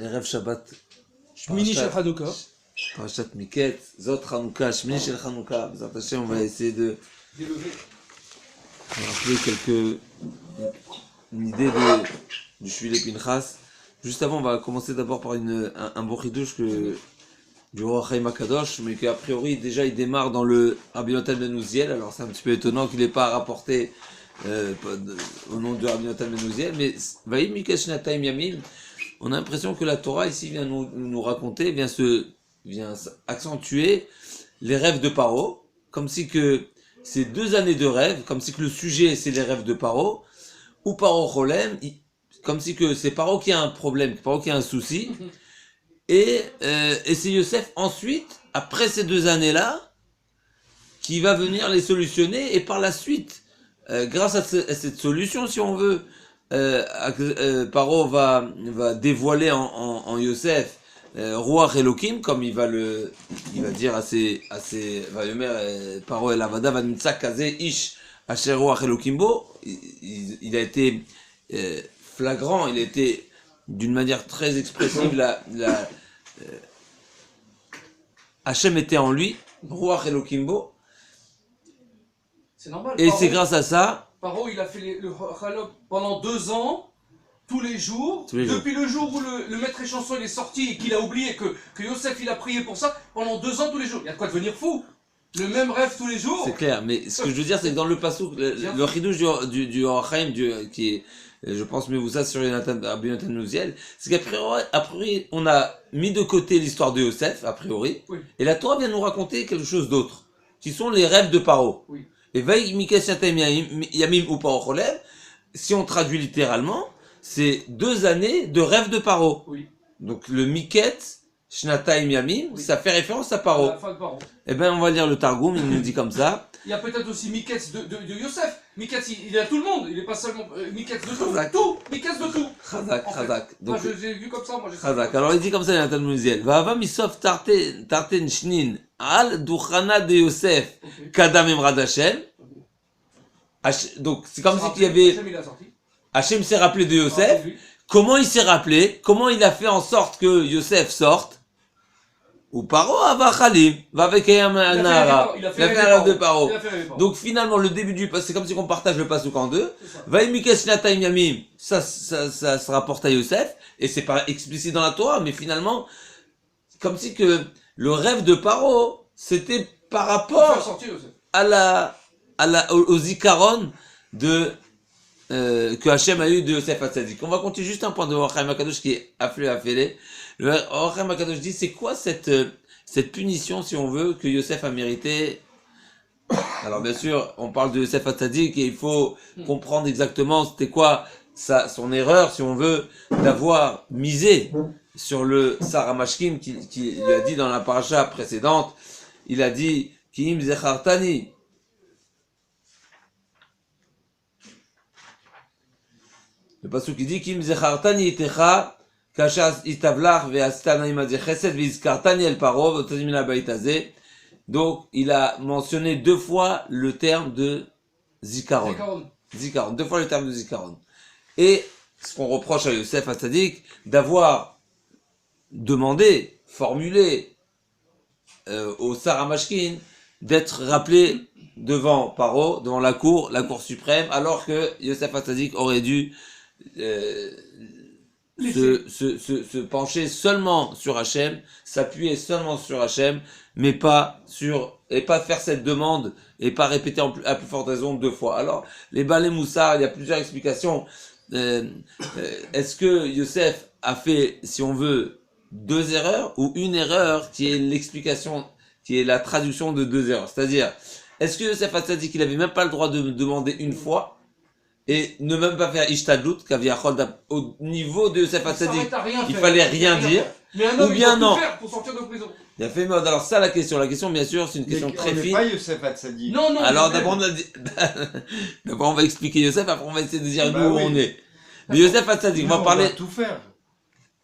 ערב שבת. שמיני של חנוכה. פרשת מקץ, זאת חנוכה, שמיני של חנוכה. בעזרת השם, on va essayer de rappeler une idée du Shvile Pinchas. Juste avant, on va commencer d'abord par un bon chidouche du Roi Chaim Akadosh, mais qu'a priori, déjà, il démarre dans le Rabbi Natan ben Uziel. Alors, c'est un petit peu étonnant qu'il n'ait pas rapporté au nom de Rabbi Natan ben Uziel, mais Vaïm Mikesh Nataim Yamim, on a l'impression que la Torah ici vient nous raconter, vient accentuer les rêves de Paro, comme si que ces 2 années de rêve, comme si que le sujet c'est les rêves de Paro, ou Paro Cholem, comme si que c'est Paro qui a un problème, Paro qui a un souci, et c'est Yosef ensuite, après ces 2 années-là, qui va venir les solutionner, et par la suite, grâce à cette solution, si on veut, Paro va dévoiler en Yosef Ruach Elokim, comme il va dire à ses Paro el Avada va nimtza kazeh ish asher Ruach Elokim bo. Il a été flagrant, il a été d'une manière très expressive, Hachem était en lui, Ruach Elokim bo. C'est normal. Et c'est grâce à ça. Paro, il a fait le Chalop pendant 2 ans, tous les jours. Depuis le jour où le maître échanson il est sorti et qu'il a oublié que Yosef il a prié pour ça, pendant 2 ans tous les jours. Il y a de quoi devenir fou. Le même rêve tous les jours. C'est clair, mais ce que je veux dire, c'est que dans le passouk, le chidouche du Or Chaim, qui est, je pense, mais vous ça sur Rabbi Natan Uziel, c'est qu'a priori, on a mis de côté l'histoire de Yosef, a priori, oui. Et la Torah vient nous raconter quelque chose d'autre, qui sont les rêves de Paro. Oui. Et Vaï Mikesh Nataim Yamim ou Paro Cholem, si on traduit littéralement, c'est 2 années de rêve de Paro. Oui. Donc le Miket Shnataim Yamim, oui. Ça fait référence à Paro. Eh bien, on va lire le Targum, il nous dit comme ça. Il y a peut-être aussi Miketz de Yosef. Miketz, il a tout le monde, il n'est pas seulement Miketz de tout. Tout, Miketz de tout. Chazak. Donc, moi, j'ai vu comme ça, moi j'ai Chazak. Alors il dit comme ça, il y a un Talmud Uziel. Va'ava misof tarten shnin al duchana de Yosef kadam emrad Hashem. Donc c'est comme si qu'il y avait. Hachem s'est rappelé de Yosef. Comment il s'est rappelé? Comment il a fait en sorte que Yosef sorte? Ou Paro ava chalim, va avec un nara. Il a fait un rêve de Paro. Donc finalement le début du c'est comme si on partage le passouk en 2. Vaïmikesh nataim yamim, ça se rapporte à Yosef et c'est pas explicite dans la Torah, mais finalement comme si que le rêve de Paro c'était par rapport au zikaron que Hachem a eu de Yosef Hatzadik. On va compter juste un point de Or Chaim Akadosh qui est affilé. Le Or Chaim Akadosh dit c'est quoi cette punition, si on veut, que Yosef a mérité. Alors bien sûr, on parle de Yosef Hatzadik et il faut comprendre exactement c'était quoi son erreur, si on veut, d'avoir misé sur le Sarah Mashkim qui lui a dit dans la paracha précédente, il a dit Kiim Zechartani. Le pasuk qui dit Kim zechartani itecha kasher itavlach ve'astana imad chesed ve'izkartani el paro ve'otazim la bait hazeh. Donc il a mentionné 2 fois le terme de zikaron. 2 fois le terme de zikaron. Et ce qu'on reproche à Yosef Hatzadik d'avoir demandé, formulé au Sarah Mashkin d'être rappelé devant Paro, devant la cour suprême, alors que Yosef Hatzadik aurait dû se pencher seulement sur Hachem, s'appuyer seulement sur Hachem, mais pas faire cette demande et pas répéter à plus forte raison 2 fois. Alors, les Balei Moussar, il y a plusieurs explications. Est-ce que Yosef a fait, si on veut, 2 erreurs ou une erreur qui est l'explication, qui est la traduction de 2 erreurs? C'est-à-dire, est-ce que Yosef Hatzadik, il avait même pas le droit de demander une fois? Et ne même pas faire Ishtadlut, au niveau de Yosef Hatzadik, il fallait rien dire. Mais un homme, ou bien il doit tout faire pour sortir de prison. Il a fait mode. Alors ça, la question, bien sûr, c'est une question très fine. Pas Yosef Hatzadik. Non. Alors d'abord, on va expliquer Yosef, après on va essayer de dire où on est. Mais Yosef Hatzadik, on va parler. On va tout faire.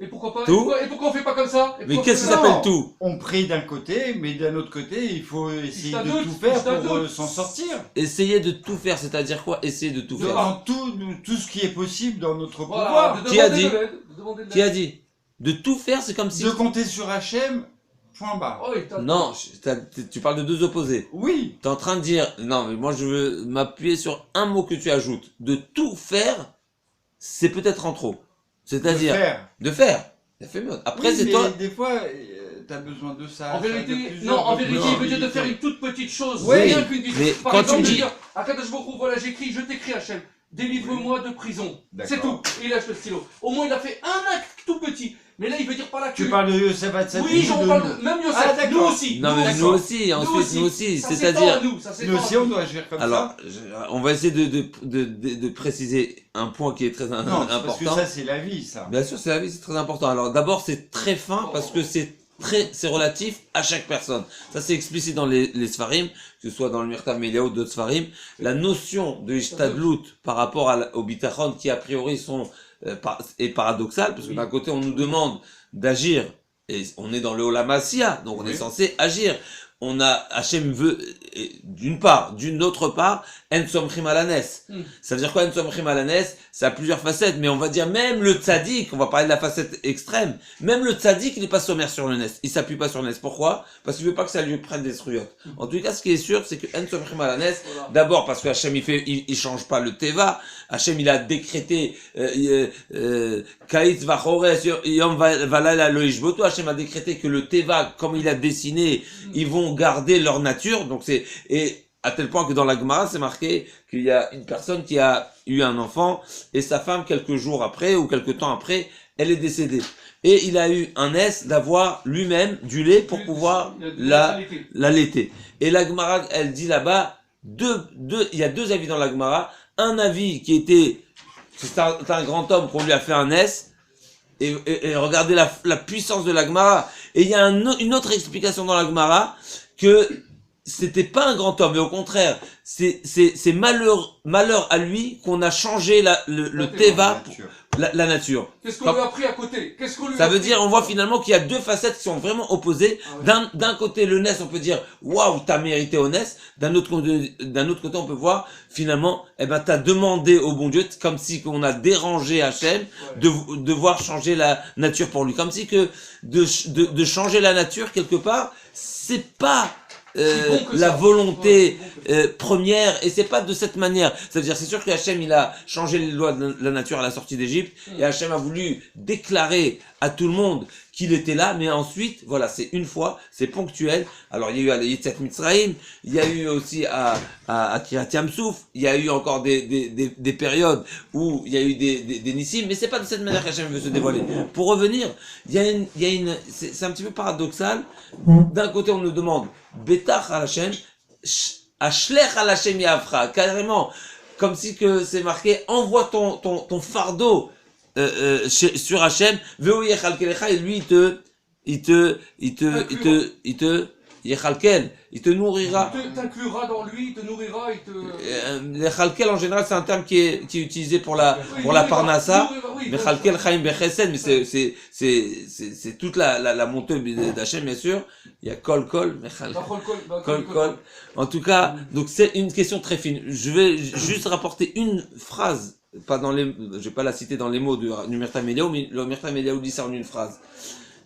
Et pourquoi pas? Tout? Et pourquoi on fait pas comme ça? Mais qu'est-ce qui s'appelle tout? On prie d'un côté, mais d'un autre côté, il faut essayer de tout faire pour s'en sortir. Essayer de tout faire, c'est-à-dire quoi? Essayer de tout faire. Tout ce qui est possible dans notre pouvoir. Qui a dit? demandé de Qui a dit? De tout faire, c'est comme si... De compter sur Hachem, point barre. Oh, Non, tu parles de deux opposés. Oui. T'es en train de dire, non, mais moi je veux m'appuyer sur un mot que tu ajoutes. De tout faire, c'est peut-être en trop. C'est-à-dire, de faire. Ça fait mieux. Après, Oui, c'est mais toi. des fois, t'as besoin de ça. En vérité, ça, de plusieurs, non, en vérité, il veut dire de activités. faire une toute petite chose. Oui, Rien qu'une petite mais chose. Par quand exemple, tu me de dis- dire, Akadosh Baruch Hu, voilà, j'écris, je t'écris Hachem, délivre-moi de prison. C'est tout. D'accord. Et il lâche le stylo. Au moins, il a fait un acte tout petit. Mais là, il veut dire par là que... Tu parles de Yosef Hatzadik Oui, ou j'en de parle nous de... Même Yosef, Ah, d'accord. nous aussi. Non, mais nous aussi, Nous ensuite, nous aussi. Ça C'est-à-dire. s'étend à nous, ça s'étend Nous à aussi, on doit agir comme Alors, ça. on va essayer de préciser un point qui est très Non, parce que important. ça, c'est la vie, ça. Bien sûr, c'est la vie, c'est très important. Alors, d'abord, c'est très fin parce que c'est relatif à chaque personne. Ça, c'est explicite dans les Sfarim, que ce soit dans le Mirta Meliaou ou d'autres Sfarim. La notion de Ishtadlut par rapport au Bitachon, qui a priori est paradoxale, parce que d'un côté, on nous demande d'agir, et on est dans le Olam Asiya, donc on est censé agir. Hachem veut, d'une part, d'une autre part, En Somchim Alanes. Ça veut dire quoi, En Somchim Alanes? Ça a plusieurs facettes, mais on va dire même le tzaddik, on va parler de la facette extrême, même le tzaddik, il n'est pas sommaire sur le Nes. Il s'appuie pas sur le Nes. Pourquoi? Parce qu'il veut pas que ça lui prenne des sruyotes. En tout cas, ce qui est sûr, c'est que En Somchim Alanes, d'abord parce que Hachem, il change pas le Teva. Hachem, il a décrété, Kaït Vachores, Yom Valala Loishboto. Hachem a décrété que le Teva, comme il a dessiné, ils vont garder leur nature. Donc et à tel point que dans la Gemara, c'est marqué qu'il y a une personne qui a eu un enfant et sa femme, quelques jours après ou quelques temps après, elle est décédée. Et il a eu un S d'avoir lui-même du lait pour pouvoir l'allaiter. Et la Gemara, elle dit là-bas, il y a deux avis dans la Gemara. Un avis qui était, c'est un grand homme qu'on lui a fait un S, et regardez la puissance de la Gemara. Et il y a une autre explication dans la Gemara, que c'était pas un grand homme, mais au contraire, c'est malheur à lui qu'on a changé le Teva, la nature. Qu'est-ce qu'on lui a pris à côté? Ça veut dire, on voit finalement qu'il y a deux facettes qui sont vraiment opposées. D'un côté, le Nes, on peut dire, waouh, t'as mérité au Nes. D'un autre côté, on peut voir, finalement, t'as demandé au bon Dieu, comme si on a dérangé Hachem, de devoir changer la nature pour lui. Comme si que de changer la nature, quelque part, c'est pas la volonté première, et c'est pas de cette manière. C'est-à-dire, c'est sûr que Hachem, il a changé les lois de la nature à la sortie d'Égypte, et Hachem a voulu déclarer à tout le monde qu'il était là, mais ensuite, voilà, c'est une fois, c'est ponctuel. Alors, il y a eu à Yitzhak Mitzrayim, il y a eu aussi à Kiryat Yamsouf, il y a eu encore des périodes où il y a eu des nissim, mais c'est pas de cette manière qu'Hachem veut se dévoiler. Pour revenir, c'est un petit peu paradoxal. D'un côté, on nous demande, Betach à Hachem, Ashlech à Hachem Yavra, carrément, comme si que c'est marqué, envoie ton fardeau, sur Hachem, et lui il te Yechalkel, il te nourrira. Il t'inclura dans lui, il te nourrira, il te... Yechalkel, en général, c'est un terme qui est utilisé pour la parnassa. Mais Chalkel Chaim Bechesed, mais c'est toute la montée d'Hachem, bien sûr. Il y a Kol. En tout cas, donc c'est une question très fine. Je vais juste rapporter une phrase, je vais pas la citer dans les mots du Mirta Meliaou, mais le Mirta Meliaou dit ça en une phrase.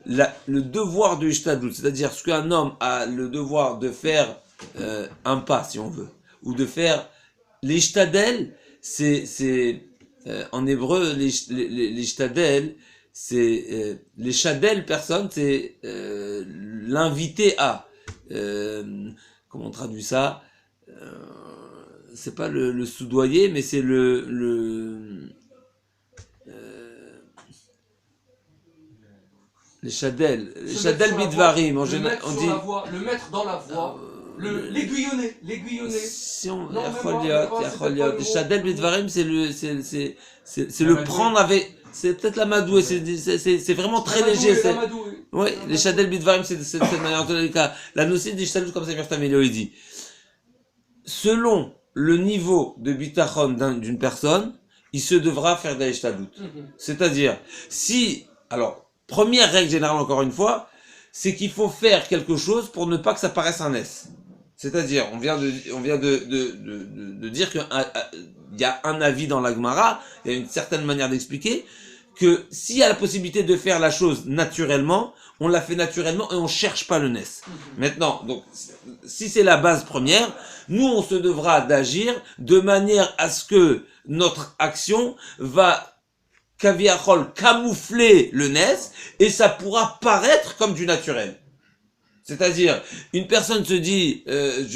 Le devoir de Ishtadlut, c'est-à-dire ce qu'un homme a le devoir de faire un pas, si on veut, ou de faire l'Ishtadel, c'est en hébreu, l'Ishtadel, c'est les Shadel, personne, c'est l'invité à. Comment on traduit ça? C'est pas le soudoyer, mais c'est les Shadel Bidvarim, en général, on dit. Le mettre dans la voie, l'aiguillonner. Si on, les Shadel Bidvarim, c'est le prendre avec, c'est peut-être la madoué, c'est vraiment très léger, ouais, les Shadel Bidvarim, c'est de cette manière, en tous les cas. La notion d'Ishtadlut, comme ça, Mirta Meliaou, il dit. Selon le niveau de bitachon d'une personne, il se devra faire de l'Ishtadlut. C'est-à-dire, alors, première règle générale, encore une fois, c'est qu'il faut faire quelque chose pour ne pas que ça paraisse un S. C'est-à-dire, on vient de dire qu'il y a un avis dans la Gemara, il y a une certaine manière d'expliquer que s'il y a la possibilité de faire la chose naturellement, on la fait naturellement et on cherche pas le nes. Maintenant, donc, si c'est la base première, nous, on se devra d'agir de manière à ce que notre action va kaviachol camoufler le nes et ça pourra paraître comme du naturel. C'est-à-dire, une personne se dit, que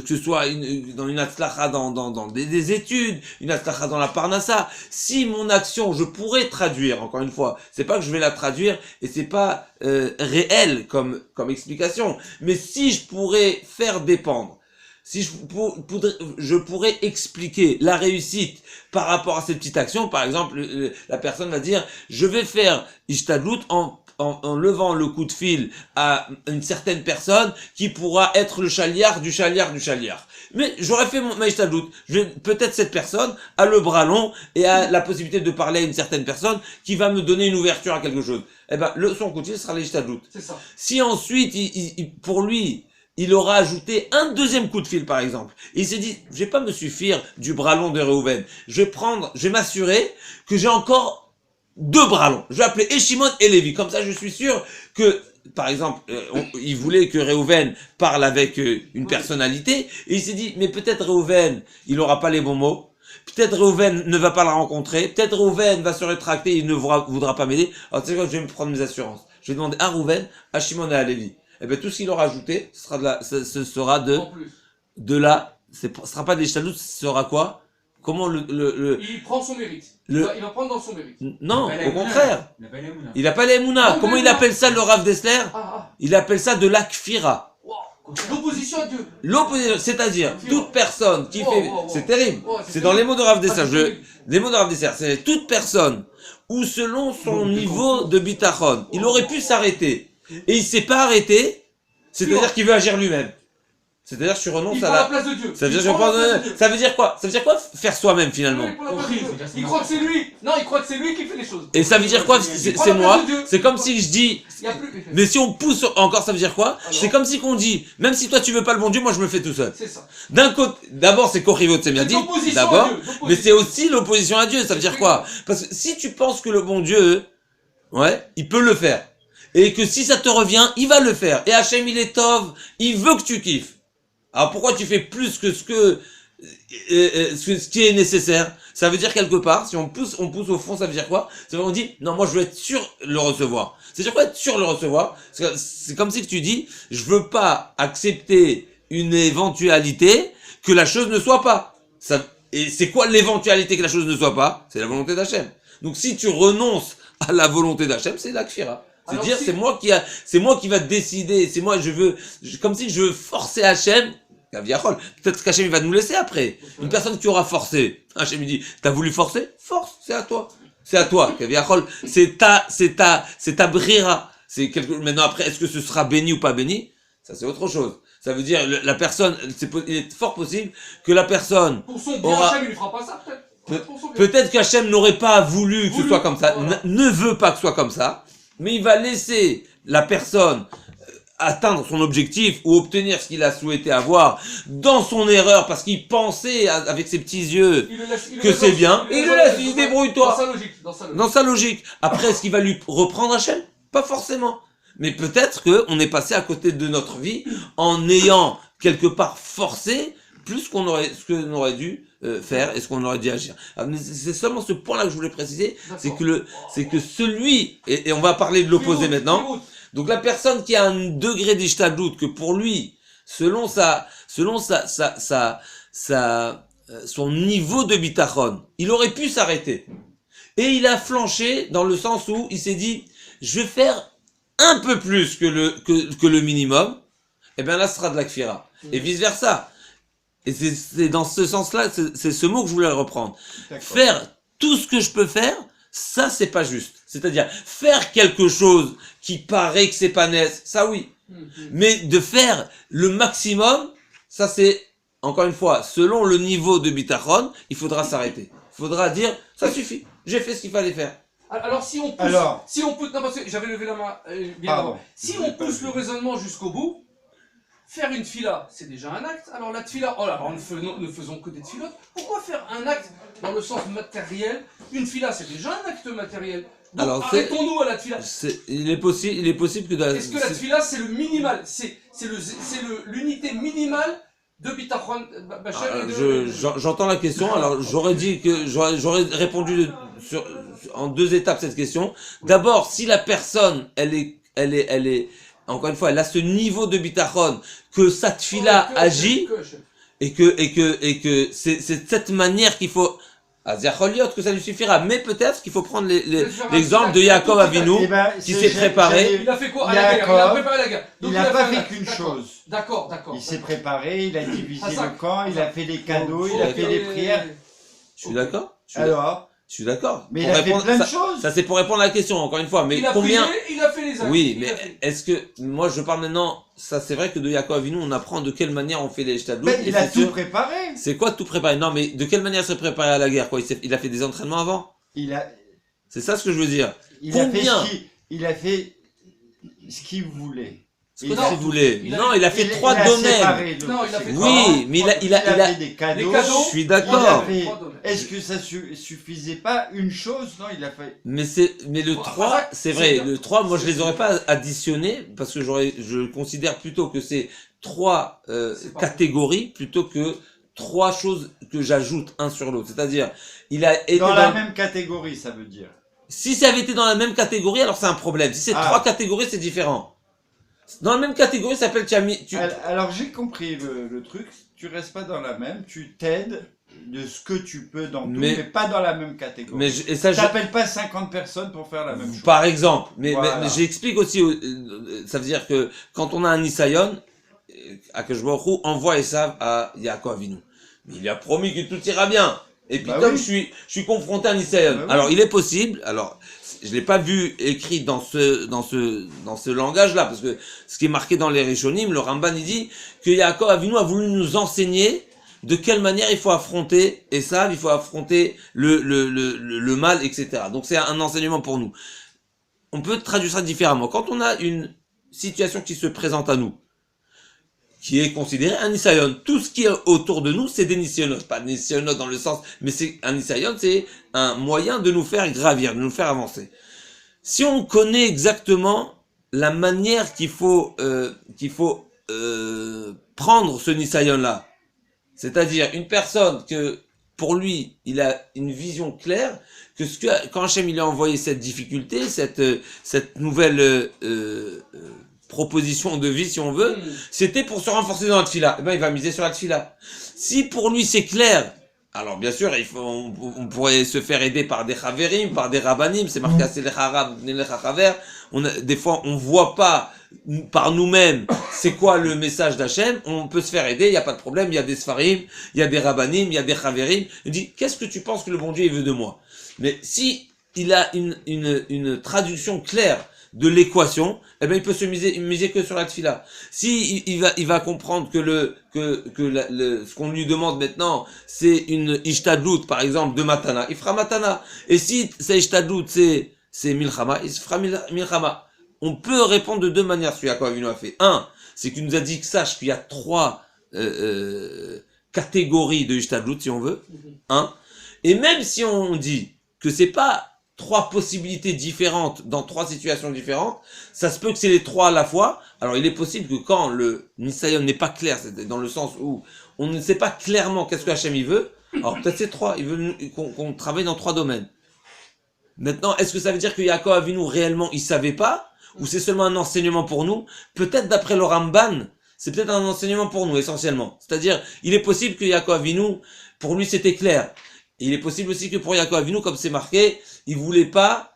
ce soit dans une atzlacha, dans des études, une atzlacha dans la parnassa, si mon action, je pourrais traduire, encore une fois, c'est pas que je vais la traduire, et c'est pas réel comme explication, mais si je pourrais faire dépendre, si je pourrais expliquer la réussite par rapport à cette petite action, par exemple, la personne va dire, je vais faire ishtadlut en levant le coup de fil à une certaine personne qui pourra être le chaliard du chaliard du chaliard. Mais j'aurais fait ma ishtadlut. Peut-être cette personne a le bras long et a la possibilité de parler à une certaine personne qui va me donner une ouverture à quelque chose. Eh ben, son coup de fil sera l'ishtadlut. C'est ça. Si ensuite, pour lui, il aura ajouté un deuxième coup de fil, par exemple. Et il s'est dit, je vais pas me suffire du bras long de Reuven. Je vais m'assurer que j'ai encore 2 bras longs. Je vais appeler Shimon et Lévi. Comme ça, je suis sûr que, par exemple, il voulait que Reuven parle avec une personnalité. Et il s'est dit, mais peut-être Reuven, il aura pas les bons mots. Peut-être Reuven ne va pas la rencontrer. Peut-être Reuven va se rétracter, il ne voudra pas m'aider. Alors, tu sais quoi, je vais me prendre mes assurances. Je vais demander à Reuven, à Shimon et à Lévi. Eh ben, tout ce qu'il aura ajouté, ce sera ce sera pas des chaloutes, ce sera quoi? Comment Il prend son mérite. Il va prendre dans son mérite. Non, au contraire. Il n'a pas l'Emouna. Comment il appelle ça, le Rav Dessler? Il appelle ça de l'akfira. L'opposition à Dieu. L'opposition, c'est-à-dire, toute personne qui fait, c'est terrible. C'est dans les mots de Rav Dessler. Les mots de Rav Dessler, c'est toute personne où selon son niveau de bitachon, il aurait pu s'arrêter. Et il s'est pas arrêté. C'est-à-dire qu'il veut agir lui-même. C'est-à-dire que je renonce à la place de Dieu. Ça veut dire quoi? Ça veut dire quoi faire soi-même finalement? Il croit que c'est lui. Non, il croit que c'est lui qui fait les choses. Et ça veut dire quoi? C'est moi. C'est comme si je dis. Mais si on pousse encore, ça veut dire quoi? C'est comme si qu'on dit, même si toi tu veux pas le bon Dieu, moi je me le fais tout seul. C'est ça. D'un côté, d'abord c'est Korivot, c'est bien dit. D'abord. Mais c'est aussi l'opposition à Dieu. Ça veut dire quoi? Parce que si tu penses que le bon Dieu, il peut le faire. Et que si ça te revient, il va le faire. Et Hachem il est tov, il veut que tu kiffes. Alors pourquoi tu fais plus que ce qui est nécessaire? Ça veut dire quelque part, si on pousse au fond, ça veut dire quoi? Ça veut dire on dit, non, moi je veux être sûr de le recevoir. C'est-à-dire quoi être sûr de le recevoir? C'est comme si tu dis, je veux pas accepter une éventualité que la chose ne soit pas. Et c'est quoi l'éventualité que la chose ne soit pas? C'est la volonté d'Hachem. Donc si tu renonces à la volonté d'Hachem, c'est la kfira. C'est-à-dire, c'est moi qui va décider, comme si je veux forcer Hachem. Peut-être qu'Hachem va nous laisser après. Une personne qui aura forcé. Hachem lui dit, t'as voulu forcer? Force, c'est à toi. C'est à toi. C'est ta brira. Maintenant après, est-ce que ce sera béni ou pas béni? Ça c'est autre chose. Ça veut dire, la personne, il est fort possible que la personne pour son bien, Hachem il lui fera pas ça, peut-être. Peut-être qu'Hachem n'aurait pas voulu que ce soit comme ça, ne veut pas que ce soit comme ça, mais il va laisser la personne atteindre son objectif ou obtenir ce qu'il a souhaité avoir dans son erreur parce qu'il pensait avec ses petits yeux que c'est bien, et il le laisse, il se débrouille-toi. Dans sa logique. Après, est-ce qu'il va lui reprendre Hachem? Pas forcément. Mais peut-être qu'on est passé à côté de notre vie en ayant quelque part forcé plus ce qu'on aurait dû faire et ce qu'on aurait dû agir. C'est seulement ce point-là que je voulais préciser, c'est que celui, et on va parler de l'opposé maintenant. Donc la personne qui a un degré d'ishtadlut que pour lui, selon son niveau de bitachon, il aurait pu s'arrêter. Et il a flanché dans le sens où il s'est dit, je vais faire un peu plus que le minimum. Et bien là, ce sera de la kfira. Et vice versa. Et c'est dans ce sens-là, c'est ce mot que je voulais reprendre. Faire tout ce que je peux faire, ça c'est pas juste. C'est-à-dire, faire quelque chose qui paraît que c'est pas net, ça oui. Mais de faire le maximum, ça c'est, encore une fois, selon le niveau de bitachon, il faudra s'arrêter. Il faudra dire, ça suffit, j'ai fait ce qu'il fallait faire. Alors si on pousse, non parce que j'avais levé la main bien avant. Si on pousse le raisonnement jusqu'au bout, faire une tfila, c'est déjà un acte. Alors la tfila, oh là, alors ne faisons que des tfilotes. Pourquoi faire un acte dans le sens matériel? Une tfila, c'est déjà un acte matériel. Donc Alors, arrêtons-nous à la tfila. Il est possible que... Est-ce que la tfila, c'est le minimal? C'est l'unité minimale de Bitachon Bachar et de... J'entends la question. Alors, j'aurais dit que j'aurais répondu en deux étapes cette question. D'abord, si la personne, elle est, encore une fois, elle a ce niveau de bitachon que sa tfila agit et que c'est de cette manière qu'il faut. Azacholiot que ça lui suffira, mais peut-être qu'il faut prendre l'exemple de Yaakov Avinu qui s'est préparé. Il a fait quoi? Il a préparé la guerre. Il n'a pas fait qu'une chose. D'accord. Il s'est préparé, il a divisé le camp, il a fait des cadeaux, il a fait des prières. Je suis d'accord. Alors, je suis d'accord. mais il a fait plein de choses. Ça c'est pour répondre à la question, encore une fois. Mais il a combien prié, il a fait les actes. Oui, mais est-ce que moi je parle maintenant? Ça c'est vrai que de Yaakov Avinu on apprend de quelle manière on fait les shtadlout. Mais il a tout préparé. C'est quoi tout préparé? Non, mais de quelle manière il s'est préparé à la guerre? Quoi, il a fait des entraînements avant? C'est ça ce que je veux dire. Il a fait ce qu'il voulait. Ce qu'il voulait. Non, il a fait trois domaines. Non, il a fait oui, mais il a fait des cadeaux. Je suis d'accord. Est-ce que ça suffisait pas une chose? Non, il a fait. Mais le 3, c'est vrai, le 3, moi je les aurais pas additionnés parce que je considère plutôt que c'est trois catégories plutôt que trois choses que j'ajoute un sur l'autre. C'est-à-dire, il a été dans la même catégorie, ça veut dire. Si ça avait été dans la même catégorie, alors c'est un problème. Si c'est trois catégories, c'est différent. Dans la même catégorie, ça s'appelle Alors j'ai compris le truc. Tu restes pas dans la même. Tu t'aides de ce que tu peux dans tout, mais pas dans la même catégorie. T'appelles pas 50 personnes pour faire la même chose. Par exemple. Mais j'explique aussi. Ça veut dire que quand on a un Nisayon, Akadosh Baruch Hu envoie Esav à Yaakov Avinu. Mais il a promis que tout ira bien. Et puis comme je suis confronté à un Nisayon. Alors il est possible. Alors je l'ai pas vu écrit dans ce langage-là, parce que ce qui est marqué dans les Rishonim, le Ramban il dit que Yaakov Avinu a voulu nous enseigner de quelle manière il faut affronter Esav, il faut affronter le mal, etc. Donc c'est un enseignement pour nous. On peut traduire ça différemment. Quand on a une situation qui se présente à nous, qui est considéré un Nisayon. Tout ce qui est autour de nous, c'est des Nisayonot. Pas des Nisayonot dans le sens, mais c'est un Nisayon, c'est un moyen de nous faire gravir, de nous faire avancer. Si on connaît exactement la manière qu'il faut prendre ce Nisayon-là, c'est-à-dire une personne que, pour lui, il a une vision claire, quand Hachem il a envoyé cette difficulté, cette nouvelle, proposition de vie, si on veut, c'était pour se renforcer dans la tfila. Eh ben, il va miser sur la tfila. Si pour lui c'est clair, alors bien sûr, on pourrait se faire aider par des chaverim, par des rabbanim, c'est marqué assez les harab, les chaver. Des fois, on voit pas par nous-mêmes c'est quoi le message d'Hachem, on peut se faire aider, il y a pas de problème, il y a des sfarim, il y a des rabbanim, il y a des chaverim. Il dit, qu'est-ce que tu penses que le bon Dieu il veut de moi? Mais si il a une traduction claire de l'équation, eh ben il peut se miser que sur la tfila. Si il va comprendre que ce qu'on lui demande maintenant, c'est une ishtadlout par exemple de matana, il fera matana. Et si c'est ishtadlout, c'est milchama, il se fera milchama. On peut répondre de deux manières sur Yaakov Avinu a fait. Un, c'est qu'il nous a dit que sache qu'il y a trois catégories de ishtadlout si on veut. Un. Et même si on dit que c'est pas trois possibilités différentes dans trois situations différentes, ça se peut que c'est les trois à la fois. Alors il est possible que quand le Nisayon n'est pas clair, c'est dans le sens où on ne sait pas clairement qu'est-ce que Hachem il veut, alors peut-être c'est trois, il veut qu'on travaille dans trois domaines. Maintenant, est-ce que ça veut dire que Yaakov Avinu réellement il savait pas, ou c'est seulement un enseignement pour nous? Peut-être d'après le Ramban, c'est peut-être un enseignement pour nous essentiellement. C'est-à-dire, il est possible que Yaakov Avinu, pour lui c'était clair. Et il est possible aussi que pour Yaakov Avinu, comme c'est marqué, il voulait pas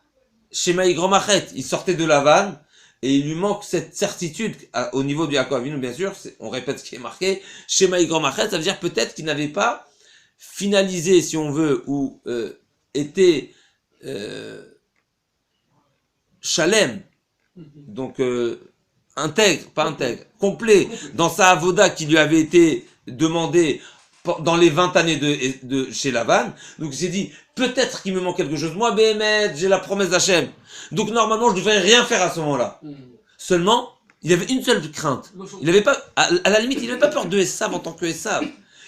Shema Yigromachet. Il sortait de la vanne et il lui manque cette certitude au niveau de Yaakov Avinu, bien sûr. On répète ce qui est marqué. Shema Yigromachet, ça veut dire peut-être qu'il n'avait pas finalisé, si on veut, ou été shalem, donc complet dans sa avoda qui lui avait été demandée dans les 20 années de chez Lavan. Donc il s'est dit, peut-être qu'il me manque quelque chose. Moi, Béhémet, j'ai la promesse d'Hachem. Donc normalement, je devrais rien faire à ce moment-là. Seulement, il avait une seule crainte. Il avait pas, à la limite, il n'avait pas peur de Esav en tant que Esav.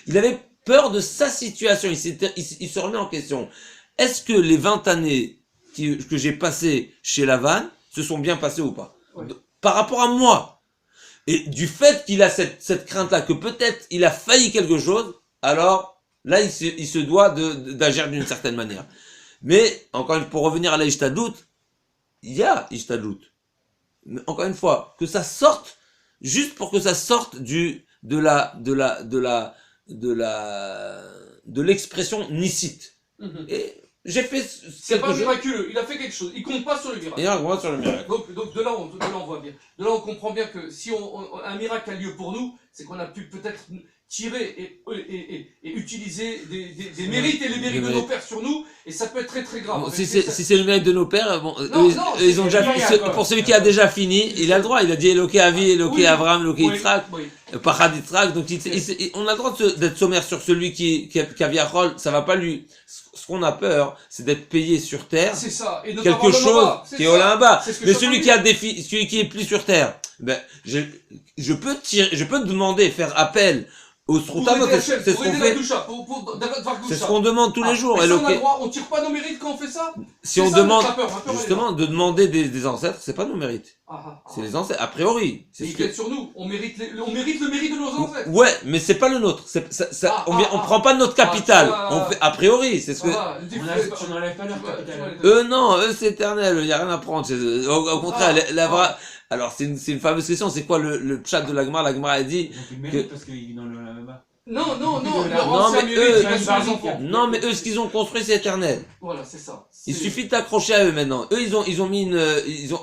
Il avait peur de sa situation. Il se remet en question. Est-ce que les 20 années que j'ai passées chez Lavan se sont bien passées ou pas? Ouais. Par rapport à moi. Et du fait qu'il a cette crainte-là, que peut-être il a failli quelque chose, alors là, il se doit d'agir d'une certaine manière. Mais, encore une fois, pour revenir à la Ishtadlout, il y a Ishtadlout. Mais encore une fois, que ça sorte, juste pour que ça sorte de l'expression nicite. Et j'ai fait c'est pas miraculeux, il a fait quelque chose, il compte pas sur le miracle. Et on compte sur le miracle. Donc de là on voit bien. De là on comprend bien que si un miracle a lieu pour nous, c'est qu'on a pu peut-être tirer et utiliser des mérites et les mérites de nos pères sur nous, et ça peut être très très grave. Bon, si c'est le mérite de nos pères, bon, ils ont déjà pour celui qui a déjà fini, il a le droit, il a dit Eloké Avi, Eloké Abraham, Eloké Yitzhak, Parad Yitzhak, donc on a le droit d'être sommaire sur celui qui a Viachol, ça va pas lui. Ce qu'on a peur, c'est d'être payé sur terre. C'est ça. Et quelque chose qui est au là-bas. Mais celui qui est plus sur terre, ben, je peux demander, faire appel au Sroutavot, c'est ce qu'on fait. C'est ce qu'on demande tous les jours. On tire pas nos mérites quand on fait ça? Si on demande, justement, de demander des ancêtres, c'est pas nos mérites. C'est les ancêtres, a priori. C'est ce que sur nous. On mérite le mérite de nos ancêtres. Ouais, mais c'est pas le nôtre. On prend pas notre capital. On fait, a priori, c'est ce que. Tu n'enlèves pas leur capital. Non, c'est éternel. Il y a rien à prendre chez eux. Au contraire, alors, c'est une fameuse question. C'est quoi le chat de l'Agmara? L'Agmara a dit. Donc, ils méritent parce qu'ils vivent dans le là-bas. Non, mais eux, ce qu'ils ont construit, c'est éternel. Voilà, c'est ça. Il suffit de t'accrocher à eux maintenant. Eux, ils ont mis ils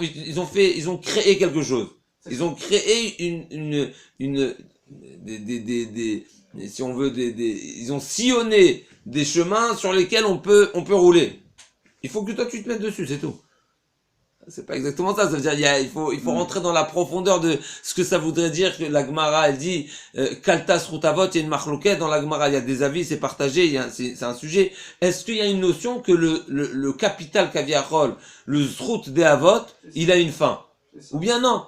ont créé quelque chose. Ils ont créé si on veut, ils ont sillonné des chemins sur lesquels on peut rouler. Il faut que toi, tu te mettes dessus, c'est tout. C'est pas exactement ça. Ça veut dire, il faut rentrer dans la profondeur de ce que ça voudrait dire que la Gemara, elle dit, Kaltas Routavot, il y a une marloquette dans la Gemara, il y a des avis, c'est partagé, c'est un sujet. Est-ce qu'il y a une notion que le capital Kaviarol, le Zrout des Avot, il a une fin? Ou bien non?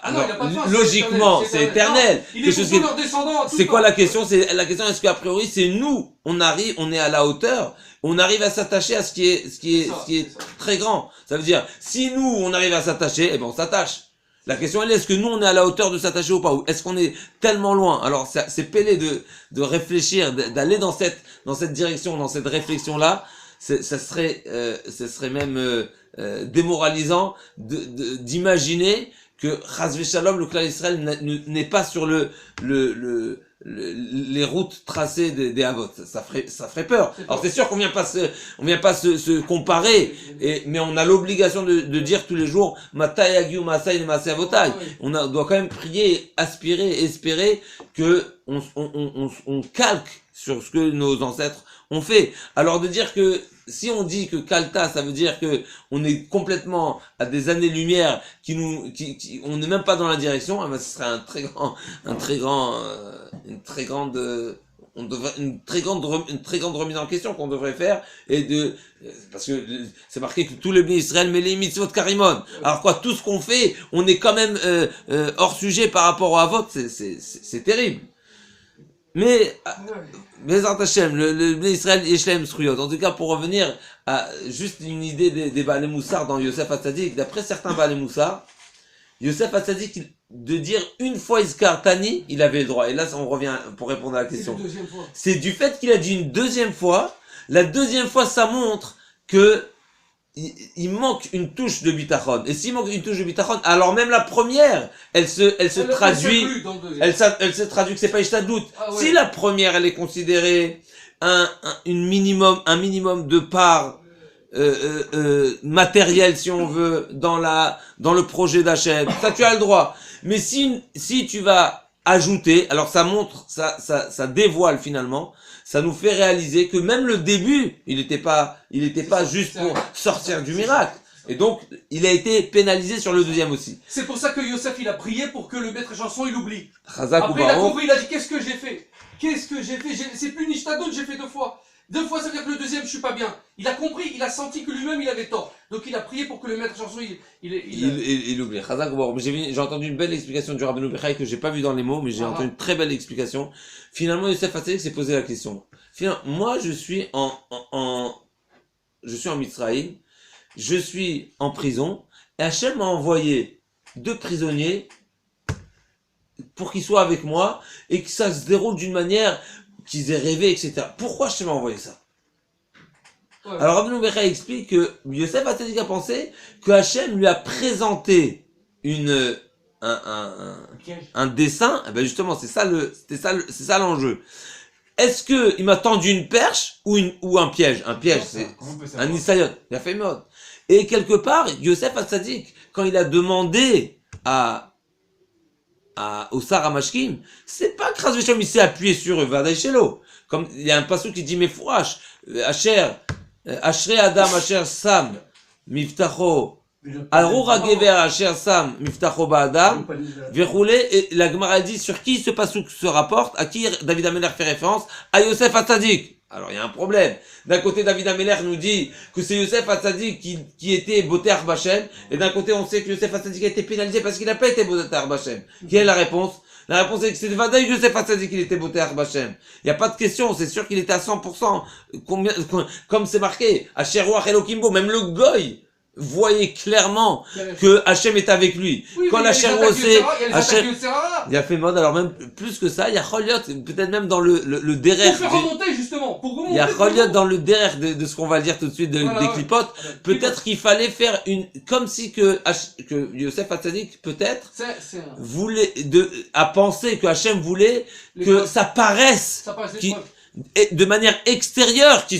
Alors, logiquement, c'est éternel. C'est quoi la question? La question, est-ce qu'a priori, c'est nous, on est à la hauteur, on arrive à s'attacher à ce qui est très grand. Ça veut dire, si nous, on arrive à s'attacher, eh ben, on s'attache. La question, elle est, est-ce que nous, on est à la hauteur de s'attacher ou pas? Ou est-ce qu'on est tellement loin? Alors, c'est pélé de réfléchir, d'aller dans cette direction, dans cette réflexion-là. Ça serait même, démoralisant d'imaginer que Chazvé Shalom, le clan Israël n'est pas sur les routes tracées des Havot. Ça ferait peur. Alors c'est sûr qu'on vient pas se comparer, mais on a l'obligation de dire tous les jours, Matai Agiu Masai ne Masai Avotai. On doit quand même prier, aspirer, espérer que on calque sur ce que nos ancêtres ont fait. Alors de dire que si on dit que Kalta, ça veut dire que on est complètement à des années-lumière on n'est même pas dans la direction, ce serait une très grande remise en question qu'on devrait faire, parce que c'est marqué que tous les bénis Israël mais les mitzvot karimon. Alors quoi, tout ce qu'on fait, on est quand même hors sujet par rapport au Havot, c'est terrible. Mais Bezrat Hashem, le Bnei Israël Yeshlem Sruyot. En tout cas, pour revenir à juste une idée des Baalei Moussar dans Yosef Hatzadik, d'après certains Baalei Moussar, Yosef Hatzadik, de dire une fois Iskar Tani, il avait le droit. Et là, on revient pour répondre à la question. C'est du fait qu'il a dit une deuxième fois. La deuxième fois, ça montre que il manque une touche de bitachon. Et s'il manque une touche de bitachon, alors même la première, elle se traduit que c'est pas Ishtadlout. Si la première, elle est considérée un minimum de part matérielle, si on veut, dans le projet d'Hachem, ça tu as le droit. Mais si tu vas ajouter, alors ça montre, ça dévoile finalement, ça nous fait réaliser que même le début, il était pas juste pour sortir du miracle. Et donc, il a été pénalisé sur le deuxième aussi. C'est pour ça que Yosef, il a prié pour que le maître chanson, il oublie. Après, il a compris, il a dit, qu'est-ce que j'ai fait? C'est plus Nishtadot, j'ai fait 2 fois. 2 fois, ça veut dire que le deuxième, je suis pas bien. Il a compris, il a senti que lui-même, il avait tort. Donc il a prié pour que le maître chanson, il oublie. J'ai entendu une belle explication du Rabbeinu Bechai que j'ai pas vu dans les mots, mais j'ai entendu une très belle explication. Finalement, Yosef Hatzadik s'est posé la question. Finalement, moi, je suis en Mitzrayim, je suis en prison, et Hachem m'a envoyé 2 prisonniers pour qu'ils soient avec moi et que ça se déroule d'une manière qu'ils aient rêvé, etc. Pourquoi Hachem m'a envoyé ça? Ouais. Alors Rabbeinu Bechai explique que Yosef Hatzadik a pensé que Hachem lui a présenté un dessin. Et ben justement, c'est ça l'enjeu. Est-ce que il m'a tendu une perche ou un piège? Un piège, c'est un nisayon. Il a fait mode. Et quelque part, Yosef Hatzadik, quand il a demandé au Sarah Mashkim, c'est pas que Chas V'Shalom il s'est appuyé sur eux, Vadaïchelo. Comme il y a un passage qui dit Mefouach, Ashrei Adam Asher Sam Miftacho Arur HaGever Asher Sam Miftacho Ba'Adam Verroulé, et la Gemara dit sur qui ce passage se rapporte, à qui David Ameler fait référence? À Yosef Hatzadik. Alors il y a un problème. D'un côté, David Ameler nous dit que c'est Yosef Hatzadik qui était Boté Arba Shem, et d'un côté, on sait que Yosef Hatzadik a été pénalisé parce qu'il n'a pas été Boté Arba Shem. Quelle est la réponse? La réponse est que c'est Vadaï Yosef Hatzadik qu'il était Boté Arba Shem. Il n'y a pas de question, c'est sûr qu'il était à 100%. Comme c'est marqué, à Sherouach Elokimbo, même le Goy voyait clairement que Hachem est avec lui. Oui, quand la Sherouach il a fait mode, alors même plus que ça, il y a Choliot, peut-être même dans le derrière. Pour faire remonter justement, pour remonter. Il y a Choliot dans le derrière de ce qu'on va dire tout de suite des clipotes. Peut-être qu'il fallait faire comme si que Yosef Hatzadik peut-être a pensé que Hachem voulait que ça paraisse de manière extérieure qui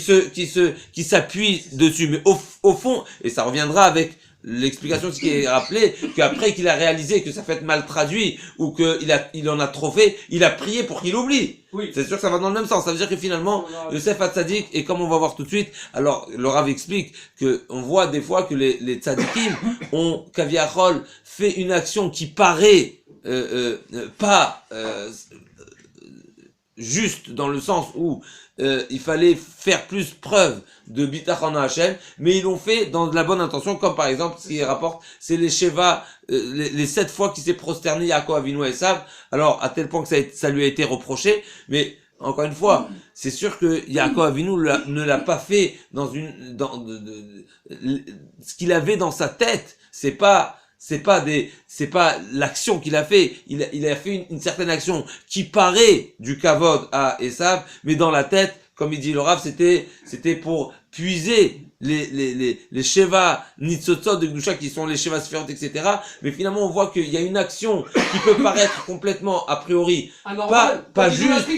s'appuie dessus, mais au fond, et ça reviendra avec l'explication qui est rappelée, qu'après qu'il a réalisé que ça fait être mal traduit, ou qu'il en a trop fait, il a prié pour qu'il oublie. Oui. C'est sûr que ça va dans le même sens. Ça veut dire que finalement, Yosef Hatzadik, et comme on va voir tout de suite, alors le Rav explique que on voit des fois que les tzadikim ont, kaviachol, fait une action qui paraît pas juste dans le sens où il fallait faire plus preuve de bitachon à Hachem, mais ils l'ont fait dans de la bonne intention, comme par exemple, ce qui rapporte, c'est les Sheva, les 7 fois qu'il s'est prosterné Yaakov Avinu et Esav, alors à tel point que ça lui a été reproché, mais encore une fois, c'est sûr que Yaakov Avinu ne l'a pas fait dans ce qu'il avait dans sa tête, c'est pas l'action qu'il a fait. Il a fait une certaine action qui paraît du kavod à Esav, mais dans la tête, comme il dit le Rav, c'était pour puiser les Sheva Nitzotzot de Gdusha qui sont les Sheva Sfirot, etc. Mais finalement, on voit qu'il y a une action qui peut paraître complètement, a priori, pas juste,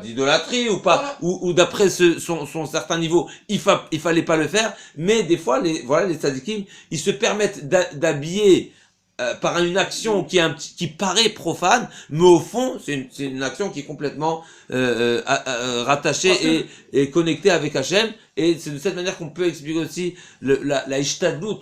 d'idolâtrie ou pas, voilà. ou d'après son certain niveau, il fallait pas le faire, mais des fois, les tzadikim, ils se permettent d'habiller par une action qui paraît profane, mais au fond, c'est une action qui est complètement rattachée et connectée avec Hachem, et c'est de cette manière qu'on peut expliquer aussi la ishtadlut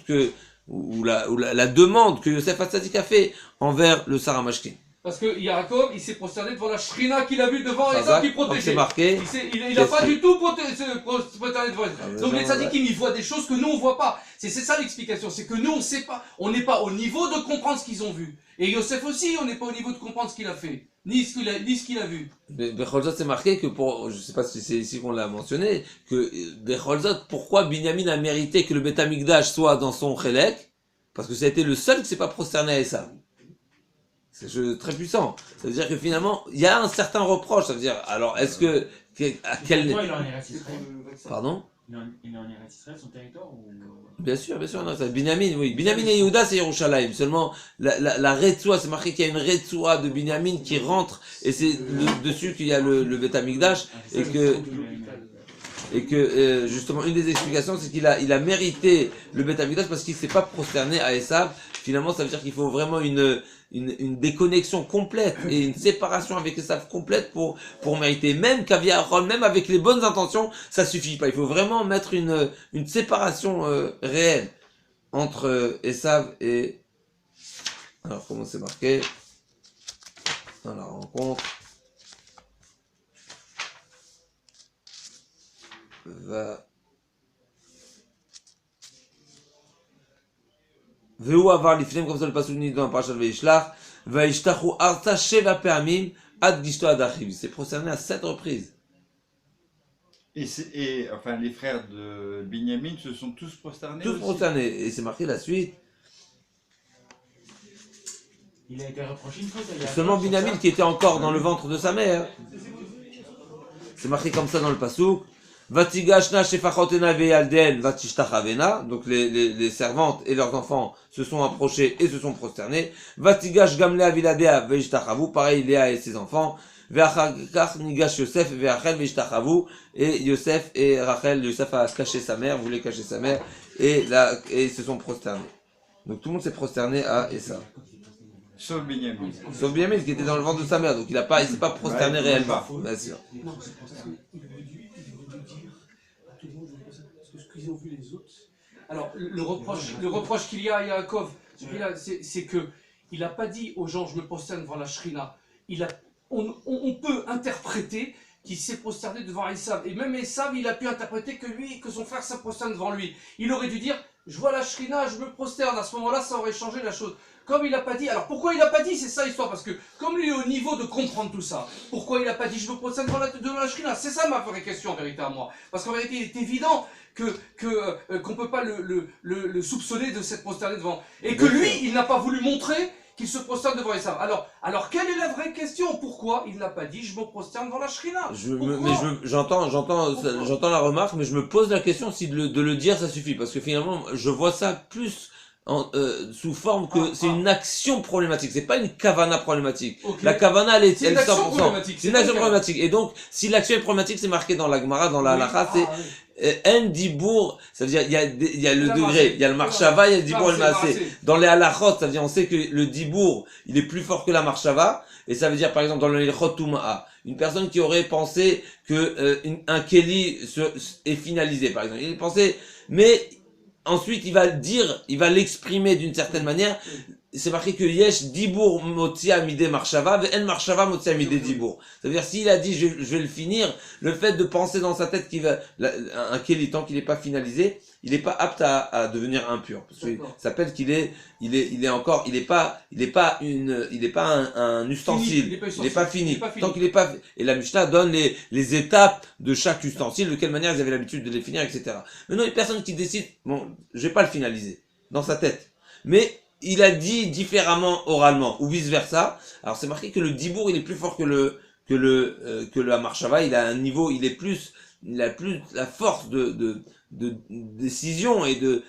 ou la demande que Yosef Hatzadik a fait envers le Sarah Mashkin. Parce que Yaakov, il s'est prosterné devant la Shrina qu'il a vue devant Esav qui protégeait. C'est marqué. Il n'a pas du tout se prosterné devant Esav. Donc les tzadikim, ils voient des choses que nous on voit pas. C'est ça l'explication, c'est que nous on sait pas, on n'est pas au niveau de comprendre ce qu'ils ont vu. Et Yosef aussi, on n'est pas au niveau de comprendre ce qu'il a fait, ni ce qu'il a vu. Becholzot, c'est marqué que je sais pas si c'est ici qu'on l'a mentionné, que Becholzot, pourquoi Binyamin a mérité que le Beth Amikdash soit dans son Chelek? Parce que ça a été le seul qui s'est pas prosterné à Esav. C'est très puissant. Ça veut dire que finalement, il y a un certain reproche. Ça veut dire, alors, est-ce que... à quel... Il est en Eretz Israël. Pardon? Il est en Eretz Israël, son territoire ou... Bien sûr, non, ça, Binyamin, oui. Binyamin et Yehuda, c'est Yerushalayim. Seulement, la Retzoua, c'est marqué qu'il y a une Retzoua de Binyamin qui rentre, et c'est dessus qu'il y a le Beth Amikdash, et que justement, une des explications, c'est qu'il a mérité le Beth Amikdash parce qu'il s'est pas prosterné à Esav. Finalement, ça veut dire qu'il faut vraiment une déconnexion complète et une séparation avec Esav complète pour mériter. Même Kaviarol, même avec les bonnes intentions, ça suffit pas. Il faut vraiment mettre une séparation réelle entre Esav et... Alors, comment c'est marqué dans la rencontre? va. Veu avar lifnem, comme ça le passage dit dans la parashat Veishlach, Vaishtachu arta sheva pe'amim ad gishto ad achiv. Il s'est prosterné à 7 reprises. Et enfin, les frères de Binyamin se sont tous prosternés. Tous prosternés. Et c'est marqué la suite. Il a été reproché une fois. Seulement Binyamin qui était encore dans le ventre de sa mère. C'est marqué comme ça dans le pasuk. Vatigashna shefachotena ve'alden vatishtachavena. Donc les servantes et leurs enfants se sont approchés et se sont prosternés. Vatigash gamlea viladea ve'ishtachavu. Pareil, Léa et ses enfants. Ve'achakach nigash Yosef ve'achel ve'ishtachavu. Et Yosef et Rachel, Yosef a caché sa mère, voulait cacher sa mère, et ils se sont prosternés. Donc tout le monde s'est prosterné à Esav. Sauf Binyamin. Sauf Binyamin qui était dans le ventre de sa mère, donc il s'est pas prosterné réellement. Bien sûr. Non, c'est pour ça qu'il aurait dû dire à tout le monde, parce que ce qu'ils ont vu les autres. Alors, le reproche qu'il y a à Yaakov, c'est que il n'a pas dit aux gens, je me prosterne devant la Shrina. On peut interpréter qu'il s'est prosterné devant Esav. Et même Esav, il a pu interpréter que son frère se prosterne devant lui. Il aurait dû dire, je vois la Shrina, je me prosterne. À ce moment-là, ça aurait changé la chose. Comme il n'a pas dit, alors pourquoi il n'a pas dit, c'est ça l'histoire, parce que comme il est au niveau de comprendre tout ça, pourquoi il n'a pas dit je me prosterne devant la Shrina? C'est ça ma vraie question en vérité à moi. Parce qu'en vérité, il est évident qu'on ne peut pas le soupçonner de s'être prosterné devant. Et que lui, il n'a pas voulu montrer qu'il se prosterne devant Esav. Alors quelle est la vraie question? Pourquoi il n'a pas dit je me prosterne devant la Shrina? J'entends la remarque, mais je me pose la question si de le dire ça suffit, parce que finalement je vois ça plus sous forme que c'est une action problématique, c'est pas une kavana problématique. Okay. La kavana elle est 100%. C'est une action problématique. Et donc si l'action est problématique, c'est marqué dans la Gemara, dans la halakha, c'est en dibour, ça veut dire il y a le degré, il y a le marshava, il y a le dibour et le maasé. Dans les halachot, ça veut dire on sait que le dibour, il est plus fort que la marshava, et ça veut dire par exemple dans le hilchot tumaa, une personne qui aurait pensé que un keli est finalisé par exemple, il pensait, mais ensuite il va l'exprimer d'une certaine manière. C'est marqué que yesh dibour motia midé marshava en marshava motia midé dibour. Ça veut dire s'il a dit je vais le finir, le fait de penser dans sa tête qu'il va un keli tant qu'il n'est pas finalisé, il n'est pas apte à devenir impur, parce que ça s'appelle qu'il est pas un ustensile, il n'est pas fini. Tant qu'il n'est pas, et la Mishnah donne les étapes de chaque ustensile, de quelle manière ils avaient l'habitude de les finir, etc. Maintenant, une personne qui décide, bon, je vais pas le finaliser dans sa tête, mais il a dit différemment oralement, ou vice versa. Alors c'est marqué que le dibour il est plus fort que la marshava, il a un niveau, il a plus la force de décision et de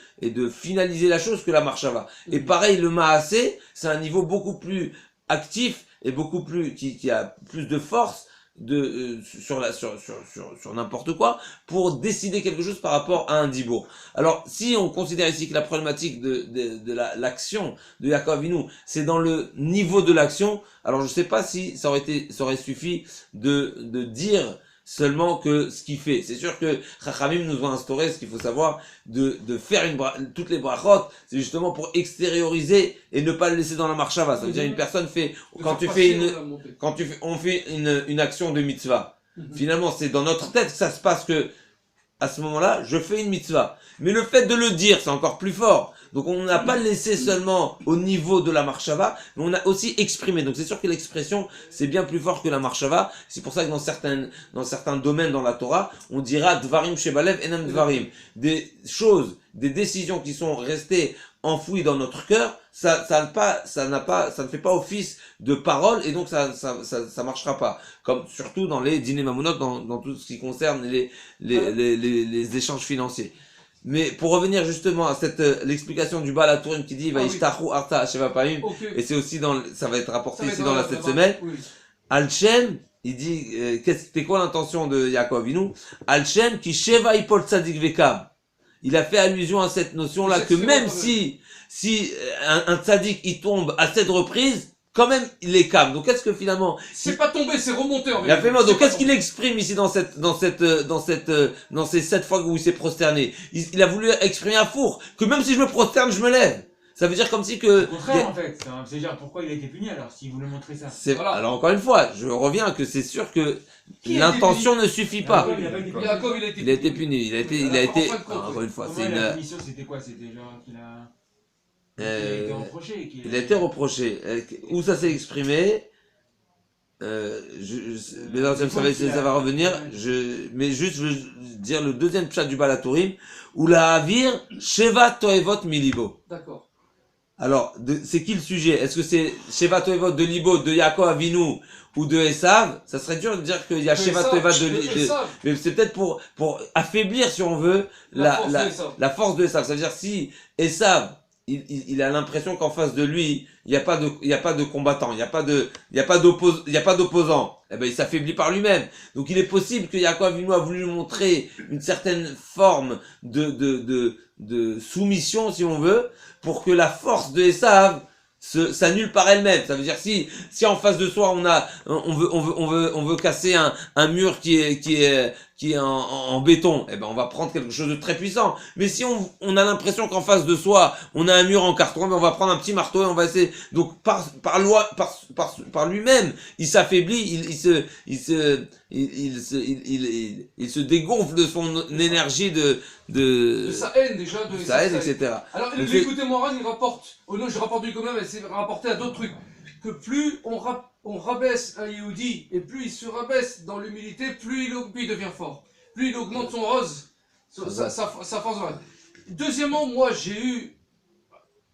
finaliser la chose que la marshava. Et pareil, le maasé, c'est un niveau beaucoup plus actif et beaucoup plus, qui a plus de force sur n'importe quoi, pour décider quelque chose par rapport à un dibour. Alors, si on considère ici que la problématique de l'action de Yaakov Avinu, c'est dans le niveau de l'action, alors je sais pas si ça aurait suffi de dire seulement que ce qu'il fait. C'est sûr que Chachamim nous ont instauré, ce qu'il faut savoir, de faire toutes les brachot, c'est justement pour extérioriser et ne pas le laisser dans la marshava. Ça veut dire une personne fait, on fait une action de mitzvah. Finalement, c'est dans notre tête que ça se passe que, à ce moment-là, je fais une mitzvah. Mais le fait de le dire, c'est encore plus fort. Donc on n'a pas laissé seulement au niveau de la marshava, mais on a aussi exprimé. Donc c'est sûr que l'expression, c'est bien plus fort que la marshava. C'est pour ça que dans certains domaines dans la Torah, on dira dvarim shebalev enam dvarim. Des choses, des décisions qui sont restées enfouies dans notre cœur, ça ne fait pas office de parole, et donc ça marchera pas. Comme surtout dans les dîners mamonot, dans tout ce qui concerne les échanges financiers. Mais pour revenir justement à l'explication du Baal HaTurim qui dit Vaishtachu arta sheva paim, et c'est aussi ça va être rapporté ici dans la 7 semaines. Al-Shem, il dit c'était quoi l'intention de Yaakov Avinu? Al-Shem ki sheva ipol tzadik vekam. Il a fait allusion à cette notion là que même si un tzadik il tombe à 7 reprises, quand même il est calme. Donc qu'est-ce que finalement c'est pas tombé, c'est remonté en vérité. Il a fait mal. Donc qu'est-ce qu'il exprime ici dans ces 7 fois où il s'est prosterné? Il a voulu exprimer à four que même si je me prosterne, je me lève. Ça veut dire comme si que... Au contraire, en fait. C'est-à-dire, pourquoi il a été puni alors, s'il voulait montrer ça? Voilà. Alors encore une fois, je reviens que c'est sûr que l'intention ne suffit pas. Yaakov, il a été puni. Il a été... Encore une fois, c'est une... La punition, c'était quoi? C'était genre qu'il a... Il a été reproché. Il a été reproché. Où ça s'est exprimé, mais non, ça va revenir. Mais juste, je veux dire le deuxième pshat du Balatourim, où la Havir, Sheva Toevot Milibo. D'accord. Alors, c'est qui le sujet? Est-ce que c'est Sheva Toevot de Libo, de Yaakov Avinu, ou de Esav? Ça serait dur de dire qu'il y a Sheva Toevot de mais c'est peut-être pour affaiblir, si on veut, la force de Esav. Ça veut dire si Esav, il a l'impression qu'en face de lui, il n'y a pas de combattant, il n'y a pas d'opposant. Eh ben, il s'affaiblit par lui-même. Donc, il est possible que Yaakov Avinu a voulu lui montrer une certaine forme de soumission, si on veut, pour que la force de Esav s'annule par elle-même. Ça veut dire si en face de soi on veut casser un mur qui est en béton, eh ben on va prendre quelque chose de très puissant. Mais si on a l'impression qu'en face de soi on a un mur en carton, ben on va prendre un petit marteau et on va essayer. Donc par lui-même, il s'affaiblit, il se dégonfle de son énergie de sa haine déjà, de sa haine, etc. Alors l'écoutez Moran, il rapporte, je rapporte lui quand même, c'est rapporté à d'autres trucs, que plus on rabaisse un Yehudi, et plus il se rabaisse dans l'humilité, plus il devient fort. Plus il augmente son rose, sa force. Deuxièmement, moi j'ai eu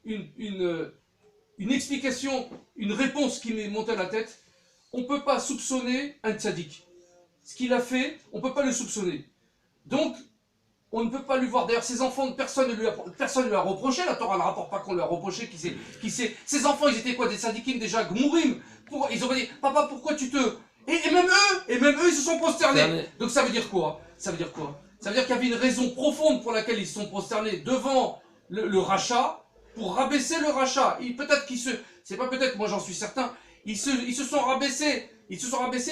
une explication, une réponse qui m'est montée à la tête. On ne peut pas soupçonner un tzaddik. Ce qu'il a fait, on ne peut pas le soupçonner. Donc, on ne peut pas lui voir. D'ailleurs, ses enfants, personne ne lui a reproché. La Torah ne rapporte pas qu'on lui a reproché. Ses enfants, ils étaient quoi? Des tzaddikim déjà, gmourim. Ils auraient dit, papa, pourquoi tu te... Et même eux, ils se sont prosternés. Donc ça veut dire quoi? Ça veut dire qu'il y avait une raison profonde pour laquelle ils se sont prosternés devant le rachat, pour rabaisser le rachat. Peut-être c'est pas peut-être, moi j'en suis certain, ils se sont rabaissés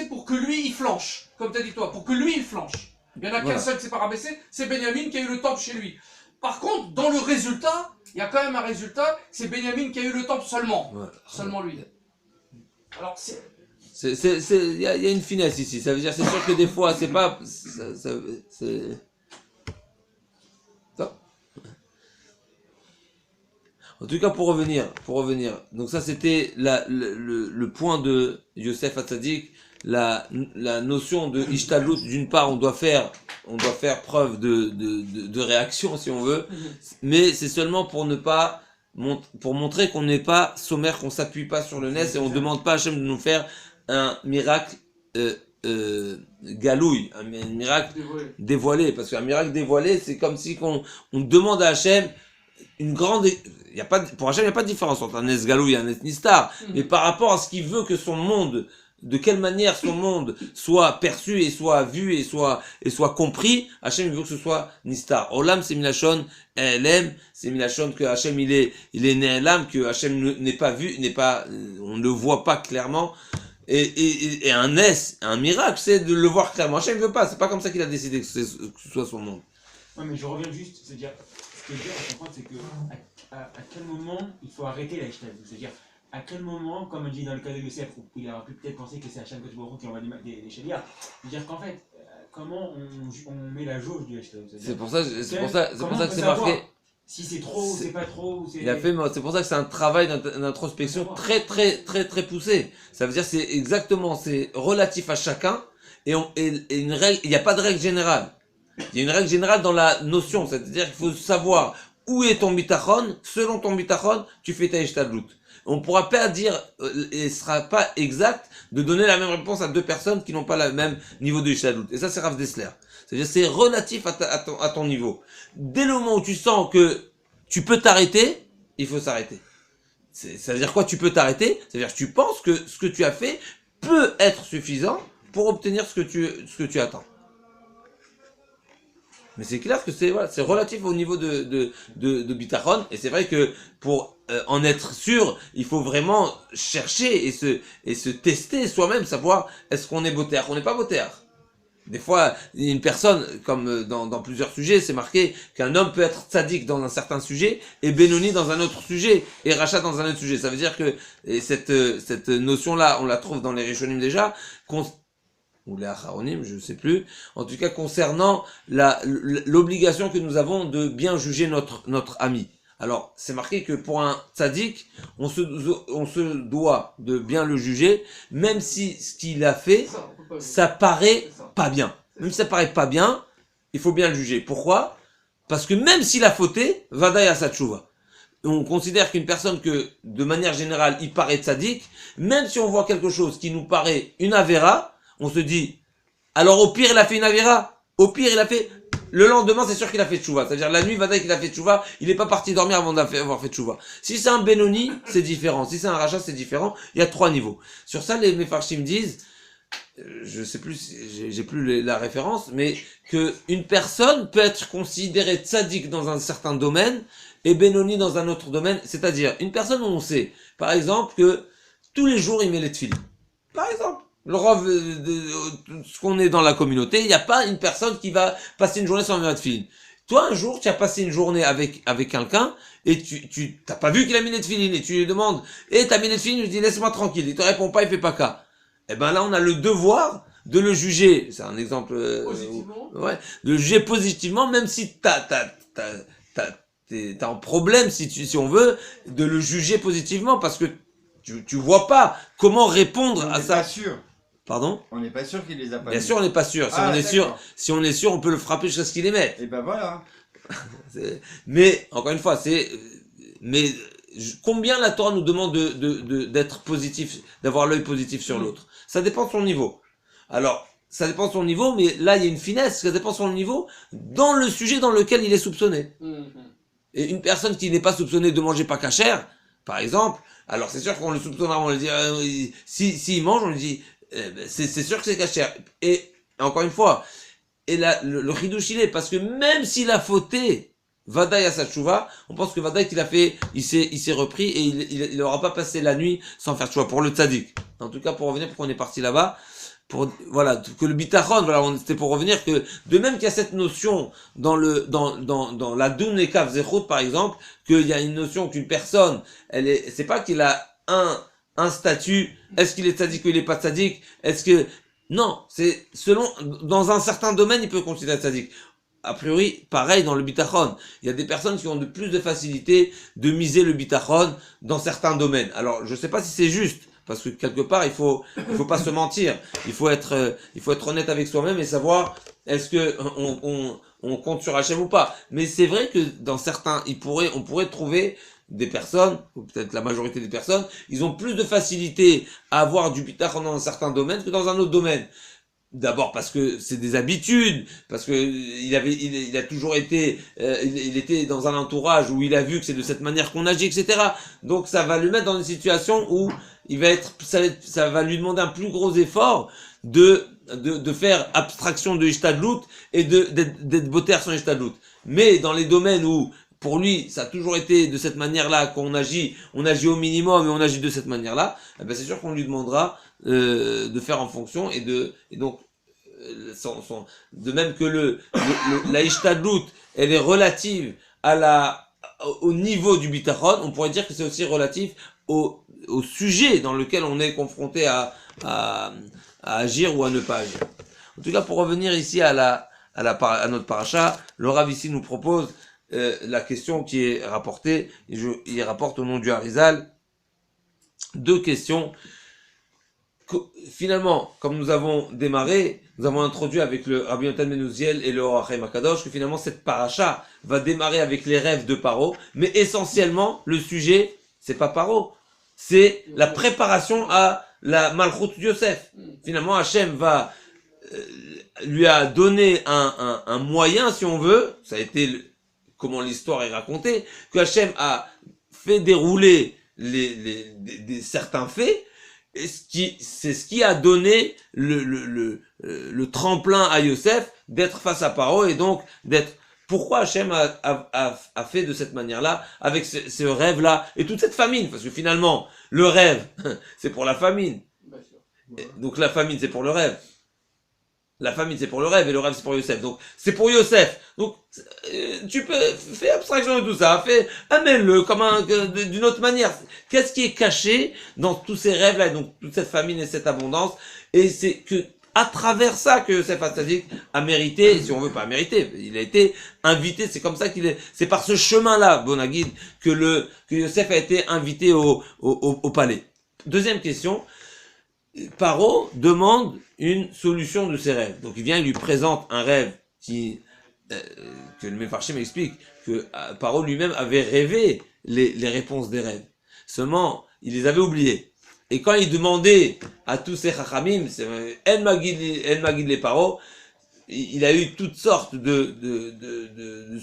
pour que lui, il flanche. Comme tu as dit toi, pour que lui, il flanche. Il y en a qu'un seul qui s'est pas rabaissé, c'est Benjamin qui a eu le temple chez lui. Par contre, dans le résultat, il y a quand même un résultat, c'est Benjamin qui a eu le temple seulement. Voilà. Seulement lui. Alors il y a une finesse ici. Ça veut dire, c'est sûr que des fois, c'est pas... c'est... En tout cas, pour revenir. Donc ça, c'était le point de Yosef Hatzadik, la notion de Ishtadlut. D'une part, on doit faire preuve de réaction, si on veut, mais c'est seulement pour ne pas pour montrer qu'on n'est pas sommaire, qu'on s'appuie pas sur le nez et on demande pas à Hachem de nous faire un miracle galouille, un miracle dévoilé, parce qu'un miracle dévoilé, c'est comme si on demande à Hachem une grande... pour Hachem, il n'y a pas de différence entre un Esgalou et un Esnistar, mais par rapport à ce qu'il veut que son monde, de quelle manière son monde soit perçu et soit vu et soit compris, Hachem veut que ce soit Nistar. Olam, c'est Milachon, Elem, c'est Milachon que Hachem il est Ne'elam, que Hachem n'est pas vu, on ne le voit pas clairement. Et un miracle, c'est de le voir clairement. Hachem ne veut pas, c'est pas comme ça qu'il a décidé que ce soit son monde. Ouais, mais je reviens juste, c'est-à-dire, ce qui est dur à comprendre, c'est que à quel moment il faut arrêter la Ishtadlut. C'est-à-dire, à quel moment, comme on dit dans le cas de Yosef, où il a pu peut-être penser que c'est Hachem Kosh qui envoie des chalias, c'est-à-dire qu'en fait, comment on met la jauge du Ishtadlut. C'est pour ça que c'est marqué. Si c'est trop ou c'est pas trop, c'est pour ça que c'est un travail d'introspection très très très très poussé. Ça veut dire c'est relatif à chacun et une règle, il n'y a pas de règle générale. Il y a une règle générale dans la notion, c'est-à-dire qu'il faut savoir où est ton bitachon, selon ton bitachon, tu fais ta ishtadlut. On ne pourra pas dire, et ce sera pas exact, de donner la même réponse à deux personnes qui n'ont pas le même niveau de ishtadlut. Et ça, c'est Rav Dessler. C'est-à-dire, c'est relatif à ton niveau. Dès le moment où tu sens que tu peux t'arrêter, il faut s'arrêter. Ça veut dire quoi, tu peux t'arrêter? Ça veut dire que tu penses que ce que tu as fait peut être suffisant pour obtenir ce que tu attends. Mais c'est clair que c'est relatif au niveau de bitachon, et c'est vrai que pour en être sûr, il faut vraiment chercher et se tester soi-même, savoir est-ce qu'on est botéach, on n'est pas botéach. Des fois, une personne, comme dans plusieurs sujets, c'est marqué qu'un homme peut être tzaddik dans un certain sujet et Benoni dans un autre sujet et Rachat dans un autre sujet. Ça veut dire que cette notion-là, on la trouve dans les Rishonim déjà, ou les Acharonim, je sais plus. En tout cas, concernant l'obligation que nous avons de bien juger notre ami. Alors, c'est marqué que pour un tzaddik, on se doit de bien le juger, même si ce qu'il a fait, ça paraît pas bien. Même si ça paraît pas bien, il faut bien le juger. Pourquoi? Parce que même s'il a fauté, Vadaï a sa tchouva. On considère qu'une personne que, de manière générale, il paraît tzaddik, même si on voit quelque chose qui nous paraît une avéra, on se dit, alors au pire il a fait une avéra, au pire il a fait, le lendemain c'est sûr qu'il a fait tchouva, c'est-à-dire la nuit Vadaï qu'il a fait tchouva, il n'est pas parti dormir avant d'avoir fait tchouva. Si c'est un Benoni, c'est différent, si c'est un Rachat, c'est différent, il y a 3 niveaux. Sur ça les Mefarshim disent, je sais plus, j'ai plus la référence, mais que une personne peut être considérée tzaddik dans un certain domaine et Benoni dans un autre domaine, c'est-à-dire une personne où on sait, par exemple, que tous les jours il met les tefilines. Par exemple, le rov ce qu'on est dans la communauté, il n'y a pas une personne qui va passer une journée sans mettre de tefilines. Toi, un jour, tu as passé une journée avec quelqu'un et tu t'as pas vu qu'il a mis les tefilines et tu lui demandes, t'as mis les tefilines, il lui dit laisse-moi tranquille, il te répond pas, il fait pas cas. Eh ben là, on a le devoir de le juger. C'est un exemple, de le juger positivement, même si t'es en problème, si on veut, de le juger positivement, parce que tu vois pas comment répondre à ça. On n'est pas sûr. Pardon? On n'est pas sûr qu'il les a pas Bien mis. sûr, on n'est pas sûr. Si on est sûr, on peut le frapper jusqu'à ce qu'il les mette. Et ben voilà. Mais, encore une fois, combien la Torah nous demande d'être positif, d'avoir l'œil positif sur l'autre? Ça dépend de son niveau. Alors, ça dépend de son niveau, mais là, il y a une finesse, ça dépend de son niveau dans le sujet dans lequel il est soupçonné. Et une personne qui n'est pas soupçonnée de manger pas cachère, par exemple, alors c'est sûr qu'on le soupçonnera, on lui dit, s'il mange, on lui dit, c'est sûr que c'est cachère. Et, encore une fois, et là, le chidouch il est, parce que même s'il a fauté, Vadaï à sa tchouva, on pense que Vadaï qu'il a fait, il s'est repris et il aura pas passé la nuit sans faire tchouva pour le tzaddik. En tout cas, pour revenir, pourquoi on est parti là-bas, que le bitachon, c'était pour revenir que, de même qu'il y a cette notion dans la Doun et Kav Zechut, par exemple, qu'il y a une notion qu'une personne, c'est pas qu'il a un statut, est-ce qu'il est tzaddik ou il est pas tzaddik, non, c'est dans un certain domaine, il peut considérer tzaddik. A priori, pareil dans le bitachon. Il y a des personnes qui ont de plus de facilité de miser le bitachon dans certains domaines. Alors, je sais pas si c'est juste, parce que quelque part, il faut pas se mentir. Il faut être honnête avec soi-même et savoir est-ce que on compte sur Hachem ou pas. Mais c'est vrai que dans certains, on pourrait trouver des personnes, ou peut-être la majorité des personnes, ils ont plus de facilité à avoir du bitachon dans un certain domaine que dans un autre domaine. D'abord parce que c'est des habitudes, parce que il a toujours été, il était dans un entourage où il a vu que c'est de cette manière qu'on agit, etc. Donc ça va le mettre dans une situation où ça va lui demander un plus gros effort de faire abstraction de Ishtadlout et d'être boter son Ishtadlout. Mais dans les domaines où pour lui, ça a toujours été de cette manière-là qu'on agit, on agit au minimum et on agit de cette manière-là, eh ben c'est sûr qu'on lui demandera de faire en fonction et donc de même que la ishtadlout, elle est relative au niveau du bitachon, on pourrait dire que c'est aussi relatif au sujet dans lequel on est confronté à agir ou à ne pas agir. En tout cas, pour revenir ici à notre paracha, le Rav ici nous propose la question qui est rapportée, il rapporte au nom du Harizal 2 questions. Finalement, comme nous avons démarré, nous avons introduit avec le Rabbi Yonatan ben Uziel et le Or HaChaim HaKadosh que finalement cette paracha va démarrer avec les rêves de Paro, mais essentiellement le sujet c'est pas Paro, c'est la préparation à la Malchut Yosef. Finalement Hachem lui a donné un moyen, si on veut, ça a été comment l'histoire est racontée, que Hachem a fait dérouler certains faits. Et c'est ce qui a donné le tremplin à Yosef d'être face à Paro et donc pourquoi Hachem a fait de cette manière-là, avec ce rêve-là, et toute cette famine, parce que finalement, le rêve, c'est pour la famine. Donc la famine, c'est pour le rêve. La famine, c'est pour le rêve, et le rêve, c'est pour Yosef. Donc, c'est pour Yosef. Donc, tu peux faire abstraction de tout ça. Amène-le d'une autre manière. Qu'est-ce qui est caché dans tous ces rêves-là, donc toute cette famine et cette abondance? Et c'est que, à travers ça, que Yosef Hatzadik a mérité, si on veut pas mériter, il a été invité, c'est comme ça c'est par ce chemin-là, Bonagid, que Yosef a été invité au palais. Deuxième question. Paro demande une solution de ses rêves. Donc il vient, il lui présente un rêve que le Mefarshim m'explique que Paro lui-même avait rêvé les réponses des rêves. Seulement, il les avait oubliés. Et quand il demandait à tous ces chachamim, El Magid les Paro, il a eu toutes sortes de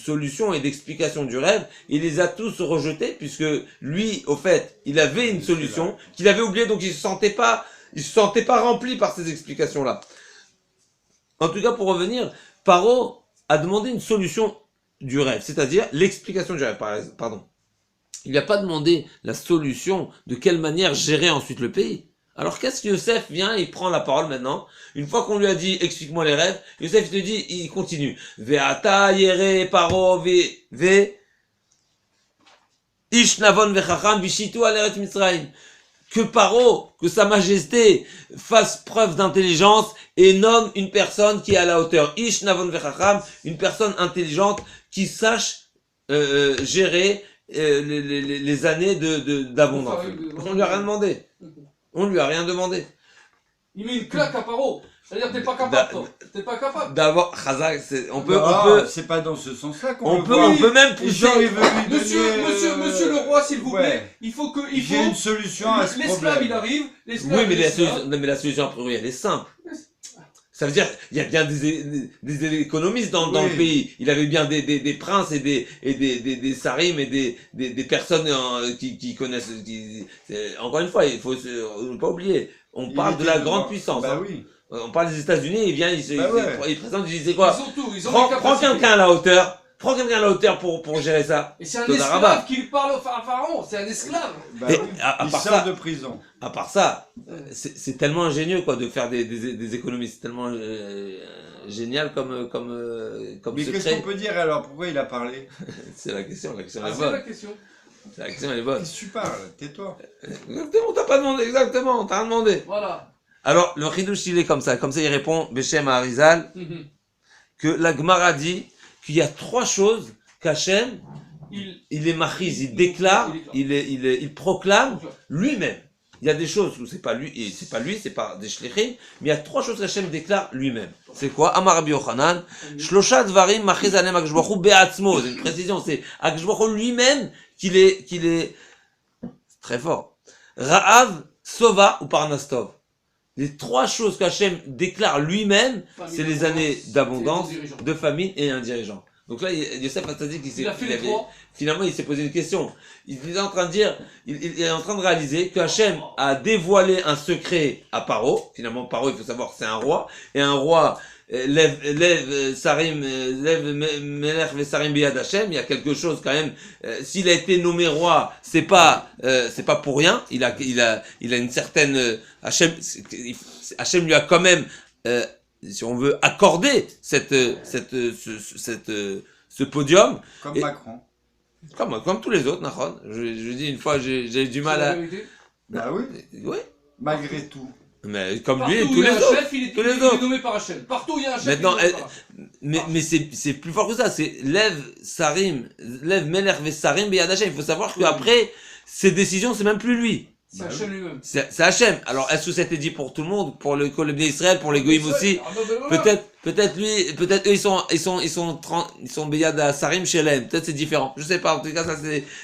solutions et d'explications du rêve. Il les a tous rejetés puisque lui, au fait, il avait une solution qu'il avait oubliée, donc il se sentait pas rempli par ces explications-là. En tout cas, pour revenir, Paro a demandé une solution du rêve, c'est-à-dire l'explication du rêve, pardon. Il n'a pas demandé la solution de quelle manière gérer ensuite le pays. Alors qu'est-ce que Yosef vient, il prend la parole maintenant. Une fois qu'on lui a dit, explique-moi les rêves, Yosef il te dit, il continue. Ve'ata yere Paro ve ish navon ve'chacham vishitu aleret Mitzrayim. Que Paro, que sa majesté fasse preuve d'intelligence et nomme une personne qui est à la hauteur. Ish navon vechacham, une personne intelligente qui sache gérer les années d'abondance. On lui a rien demandé. On lui a rien demandé. Il met une claque à Paro. C'est-à-dire t'es pas capable, toi. T'es pas capable. D'abord, Chazak, on peut. C'est pas dans ce sens-là on peut même pousser. Monsieur le roi, s'il vous plaît, il faut. J'ai une solution à ce problème. L'esclave, il arrive. Oui, mais la solution, a priori, elle est simple. Ça veut dire, il y a bien des économistes dans le pays. Il avait bien des princes et des sarim et des personnes qui connaissent. Encore une fois, il faut ne pas oublier. On parle de la grande puissance. Bah oui. On parle des États-Unis, il vient, il présente, il dit c'est quoi? Ils ont tout, Prends quelqu'un à la hauteur. Prends quelqu'un à la hauteur pour gérer ça. Et c'est un esclave qui parle au pharaon, c'est un esclave. Bah et oui. il sort de prison. À part ça, c'est tellement ingénieux quoi de faire des économies, c'est tellement génial comme Mais secret. qu'est-ce qu'on peut dire alors? Pourquoi il a parlé? C'est la question elle est C'est bonne. la question. La question elle est bonne. Qu'est-ce que tu parles? Tais-toi. Exactement, t'as pas demandé, exactement, t'as rien demandé. Voilà. Alors, le Chidouche, il est comme ça il répond, Beshem à Arizal, que la Gemara dit qu'il y a trois choses qu'Hachem, il est machiz, il déclare, il proclame lui-même. Il y a des choses où c'est pas lui, c'est pas des shlichim, mais il y a trois choses qu'Hachem déclare lui-même. C'est quoi? Amar Rabbi Yochanan, Shlosha Dvarim machiz alem Akadosh Baruch Hu be'atzmo. C'est une précision, c'est Akadosh Baruch Hu lui-même qu'il est très fort. Ra'av, Sova ou Parnastov. Les trois choses qu'Hachem déclare lui-même, c'est les années d'abondance, de famine et un dirigeant. Donc là, Yosef Hatzadik, finalement, il s'est posé une question. Il est en train de dire, il est en train de réaliser que Hachem a dévoilé un secret à Paro. Finalement, Paro, il faut savoir, c'est un roi. Et un roi lève Melech Vesarim Biyad Hachem. Il y a quelque chose quand même. S'il a été nommé roi, c'est pas pour rien. Il a une certaine Hachem lui a quand même si on veut accorder ce podium. Comme Macron. Comme tous les autres, Nahon. Je dis une fois, j'ai du mal à. Bah oui. Oui. Malgré tout. Mais comme partout lui et tous les autres. Il est nommé par Hachem. Partout où il y a un chef. Maintenant, mais c'est plus fort que ça. C'est lève Melech Vesarim Biyad Hachem. Il faut savoir qu'après, ces décisions, c'est même plus lui. C'est Hachem lui-même. C'est Hachem. Alors, est-ce que c'était dit pour tout le monde, pour le Bnei Israël, pour les Goïm aussi? Peut-être eux, ils sont Biyad Hasarim Shelem. Peut-être c'est différent. Je sais pas. En tout cas, ça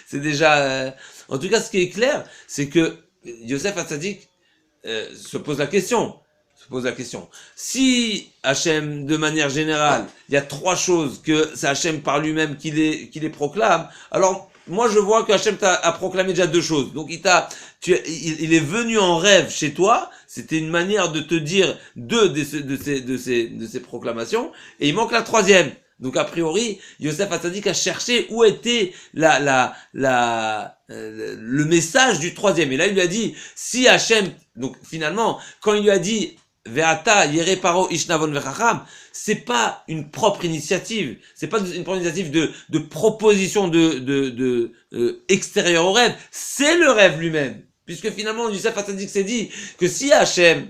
c'est déjà. En tout cas, ce qui est clair, c'est que Yosef Hatzadik se pose la question. Si Hachem, de manière générale, il y a trois choses que c'est Hachem par lui-même qui les proclame. Alors moi, je vois que Hachem a proclamé déjà deux choses. Donc il est venu en rêve chez toi. C'était une manière de te dire deux de ces proclamations. Et il manque la troisième. Donc a priori, Yosef Hatzadik a cherché où était le message du troisième. Et là, il lui a dit, si Hachem, donc finalement, quand il lui a dit, Ve'ata yere paro ishnavon vechacham, c'est pas une propre initiative, c'est pas une propre initiative de proposition extérieure au rêve, c'est le rêve lui-même. Puisque finalement, Youssef Hatzadik s'est dit que si Hachem,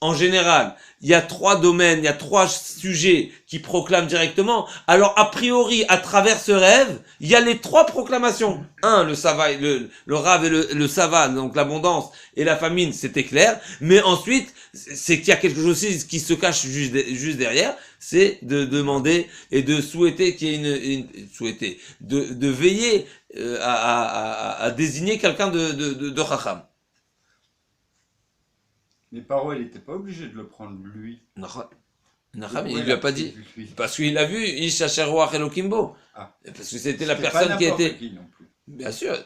en général, il y a 3 domaines, il y a 3 sujets qui proclament directement, alors a priori, à travers ce rêve, il y a les 3 proclamations. Le Sava, le Rav et le Sava, donc l'abondance et la famine, c'était clair. Mais ensuite, c'est qu'il y a quelque chose aussi qui se cache juste derrière, c'est de demander et de souhaiter qu'il y ait de veiller à désigner quelqu'un de Chacham. Mais Paro, il n'était pas obligé de le prendre lui. Naham, il lui a pas dit. Parce qu'il a vu Ish Asher Ruach Elokimbo. Parce que c'était la personne qui était. Bien sûr.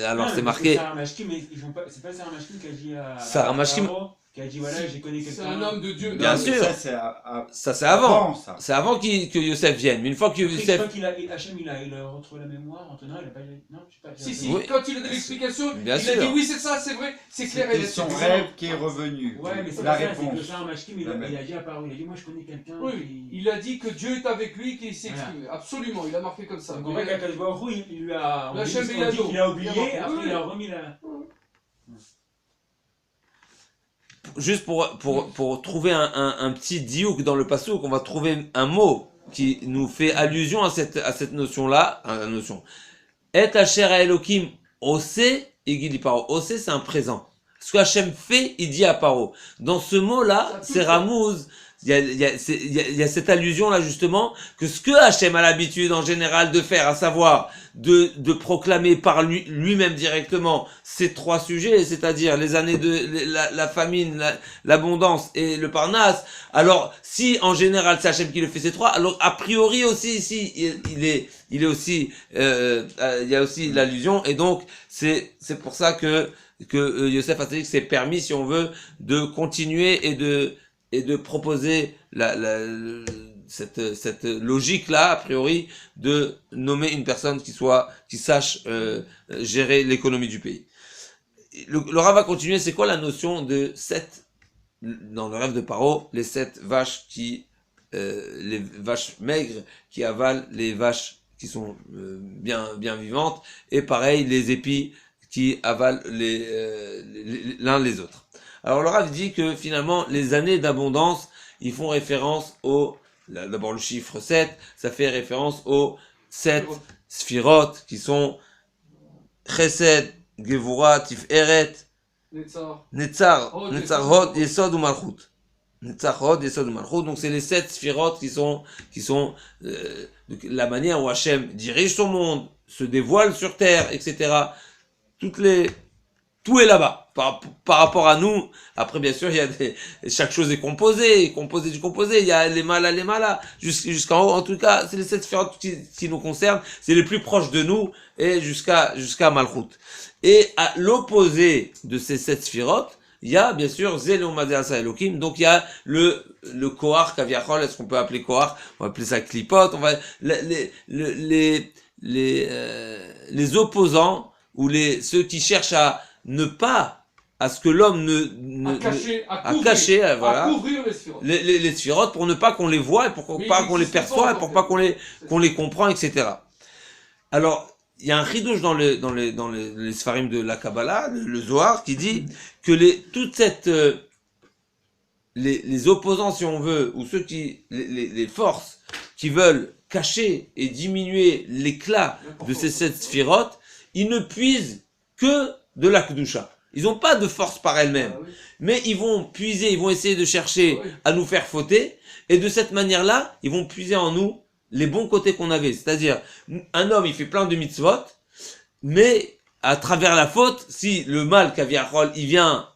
Alors c'est marqué. Sarah Mashkim, mais c'est pas Sarah Mashkim qui a dit à. Sarah Mashkim. Qui a dit voilà, j'ai connu quelqu'un. C'est un homme de Dieu. Bien sûr. Ça c'est avant. C'est avant que Yosef vienne. Mais une fois que Yosef. Je crois qu'il a Hachem, il a retrouvé la mémoire. Antonin, il a pas. Non, je sais pas. Si, oui. Quand il a donné l'explication, il a dit oui, c'est ça, c'est vrai, c'est clair. C'est son rêve qui est revenu. Ouais, mais c'est la ça, réponse. C'est que Sarah Mashkim, il a dit à Paro, il a dit moi je connais quelqu'un. Oui, il a dit que Dieu est avec lui, qu'il s'est exprimé. Absolument, il a marqué comme ça. Donc en fait, Akadosh Baruch Hu, il lui a. Il a oublié, après il a remis la. Juste pour trouver un petit diouk dans le passouk, on va trouver un mot qui nous fait allusion à cette notion-là, la notion. Et Asher à Elohim, Ose, il dit Paro. Ose, c'est un présent. Ce que Hachem fait, il dit à Paro. Dans ce mot-là, c'est Ramouz. Il y a cette allusion-là, justement, que ce que Hachem a l'habitude, en général, de faire, à savoir, de proclamer par lui-même directement ces 3 sujets, c'est-à-dire les années la famine, l'abondance et le parnasse. Alors, si, en général, c'est Hachem qui le fait ces 3, alors, a priori aussi, ici, il est aussi, il y a aussi l'allusion, et donc, c'est pour ça que Yosef Hatzadik s'est permis, si on veut, de continuer et de proposer cette logique-là, a priori, de nommer une personne qui sache gérer l'économie du pays. Le Rav va continuer, c'est quoi la notion de 7, dans le rêve de Paro, les 7 vaches les vaches maigres qui avalent les vaches qui sont bien vivantes, et pareil, les épis qui avalent l'un les autres. Alors le Rav dit que finalement les années d'abondance, ils font référence d'abord le chiffre 7, ça fait référence aux 7 sphirot qui sont Chesed, Gevura, Tiferet, Netzar, Hod, Yesod ou Malchut. Netzar, Hod, Yesod ou Malchut. Donc c'est les 7 sphirot qui sont la manière où Hachem dirige son monde, se dévoile sur terre, etc. Tout est là-bas. Par rapport à nous, après bien sûr, chaque chose est composée du composé, il y a les malas, jusqu'en haut, en tout cas, c'est les 7 sphirotes qui nous concernent, c'est les plus proches de nous, et jusqu'à Malchut. Et à l'opposé de ces 7 sphirotes, il y a bien sûr Zelon Madeasa Elohim, donc il y a le Kohar Kaviachol, est-ce qu'on peut appeler Kohar? On va appeler ça Klipot, les opposants, ou ceux qui cherchent à ce que l'homme à couvrir les sphirotes pour ne pas qu'on les voie et pour pas qu'on les perçoit et pour pas qu'on les comprend, etc. Alors, il y a un chidouche dans les Sfarim de la Kabbalah, le Zohar, qui dit que les opposants, si on veut, ou les forces qui veulent cacher et diminuer l'éclat de ces 7 sphirotes, ils ne puisent que de la Kedusha. Ils n'ont pas de force par elles-mêmes. Mais ils vont puiser, ils vont essayer de chercher à nous faire fauter. Et de cette manière-là, ils vont puiser en nous les bons côtés qu'on avait. C'est-à-dire, un homme, il fait plein de mitzvot, mais à travers la faute, si le mal Kaviachol, il vient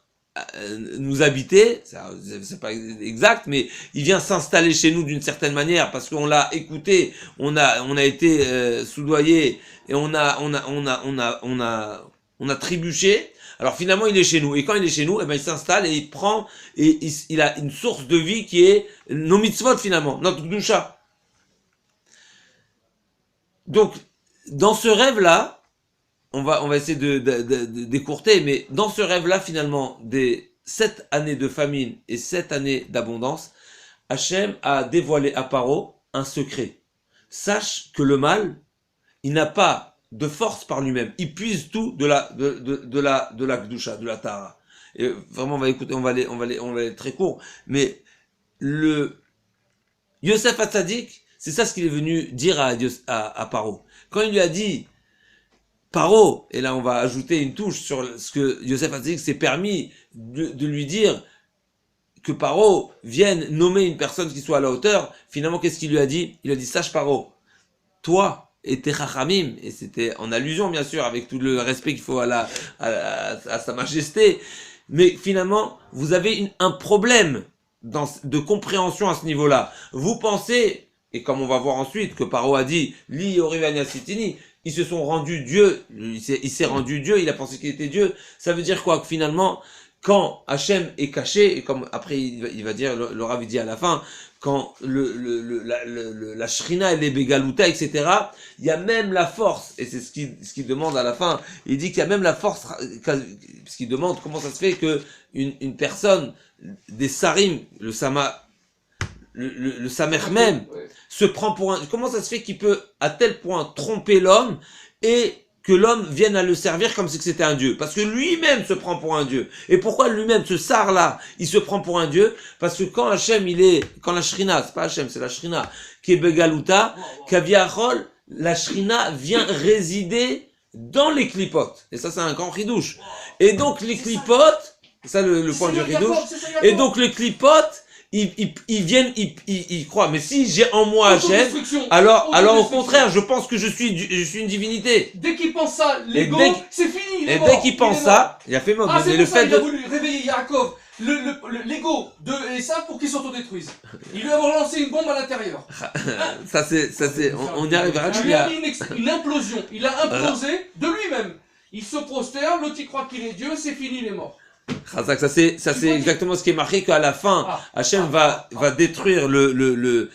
nous habiter, c'est pas exact, mais il vient s'installer chez nous d'une certaine manière parce qu'on l'a écouté, on a été soudoyé et on a trébuché. Alors finalement il est chez nous, et quand il est chez nous, il s'installe et il prend et il a une source de vie qui est nos mitzvot finalement, notre kedusha. Donc dans ce rêve-là, on va essayer de décourter, mais dans ce rêve-là finalement des 7 années de famine et 7 années d'abondance, Hachem a dévoilé à Paro un secret. Sache que le mal, il n'a pas de force par lui-même. Il puise tout de la Gdusha, de la Tara. Et vraiment, on va écouter, on va aller très court. Mais le Yosef Hatzadik, c'est ça ce qu'il est venu dire à Paro. Quand il lui a dit, Paro, et là on va ajouter une touche sur ce que Yosef Hatzadik s'est permis de lui dire, que Paro vienne nommer une personne qui soit à la hauteur. Finalement, qu'est-ce qu'il lui a dit? Il a dit, sache Paro, toi et tes chachamim, et c'était en allusion bien sûr, avec tout le respect qu'il faut à sa majesté, mais finalement, vous avez un problème de compréhension à ce niveau-là. Vous pensez, et comme on va voir ensuite, que Paro a dit, Li Orivania Sitini, ils se sont rendus Dieu, il s'est rendu Dieu, il a pensé qu'il était Dieu. Ça veut dire quoi? Que finalement, quand Hachem est caché, et comme après il va dire, le Rav dit à la fin, quand la Shrina elle est Begaluta, etc., il y a même la force, et c'est ce qu'il demande à la fin, il dit qu'il y a même la force, parce qu'il demande comment ça se fait que une personne, des Sarim, le Samer même, se prend pour un, comment ça se fait qu'il peut à tel point tromper l'homme, et que l'homme vienne à le servir comme si c'était un dieu. Parce que lui-même se prend pour un dieu. Et pourquoi lui-même, ce sar-là, il se prend pour un dieu? Parce que quand Hachem, quand la Shrina, c'est pas Hachem, c'est la Shrina, qui est Begaluta, Kaviachol, la Shrina vient résider dans les clipotes. Et ça, c'est un grand chidouche. Et donc, les clipotes, c'est ça le point du chidouche. Et donc, les clipotes, ils croient, mais si j'ai en moi Hachem, alors au contraire, je pense que je suis une divinité. Dès qu'il pense ça, l'ego, c'est fini. Et dès qu'il pense ça, il a fait mort. C'est le fait il a voulu réveiller Yaakov, l'ego de Esav pour qu'il s'autodétruise. Il lui a lancé une bombe à l'intérieur. ça c'est, on y arrivera. Il a une implosion. Il a implosé de lui-même. Il se prosterne, l'autre il croit qu'il est Dieu, c'est fini, il est mort. Ça c'est exactement ce qui est marqué, qu'à la fin, Hachem va détruire le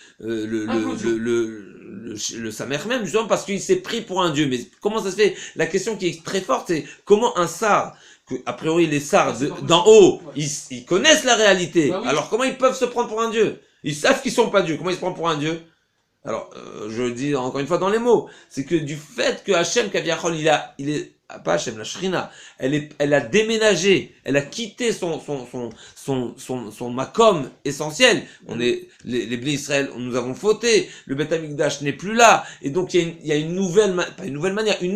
Samer même, justement parce qu'il s'est pris pour un dieu. Mais comment ça se fait? La question qui est très forte, c'est comment un sar, a priori les sars d'en haut, ils connaissent la réalité. Bah oui. Alors comment ils peuvent se prendre pour un dieu? Ils savent qu'ils sont pas dieux. Comment ils se prennent pour un dieu? Alors, je le dis encore une fois dans les mots, c'est que du fait que Hachem Kaviachol, il est pas Hachem, la Shrina, elle a déménagé, elle a quitté son makom essentiel. On est, les Bnei Israël, nous avons fauté, le Beth Amikdash n'est plus là, et donc il y a une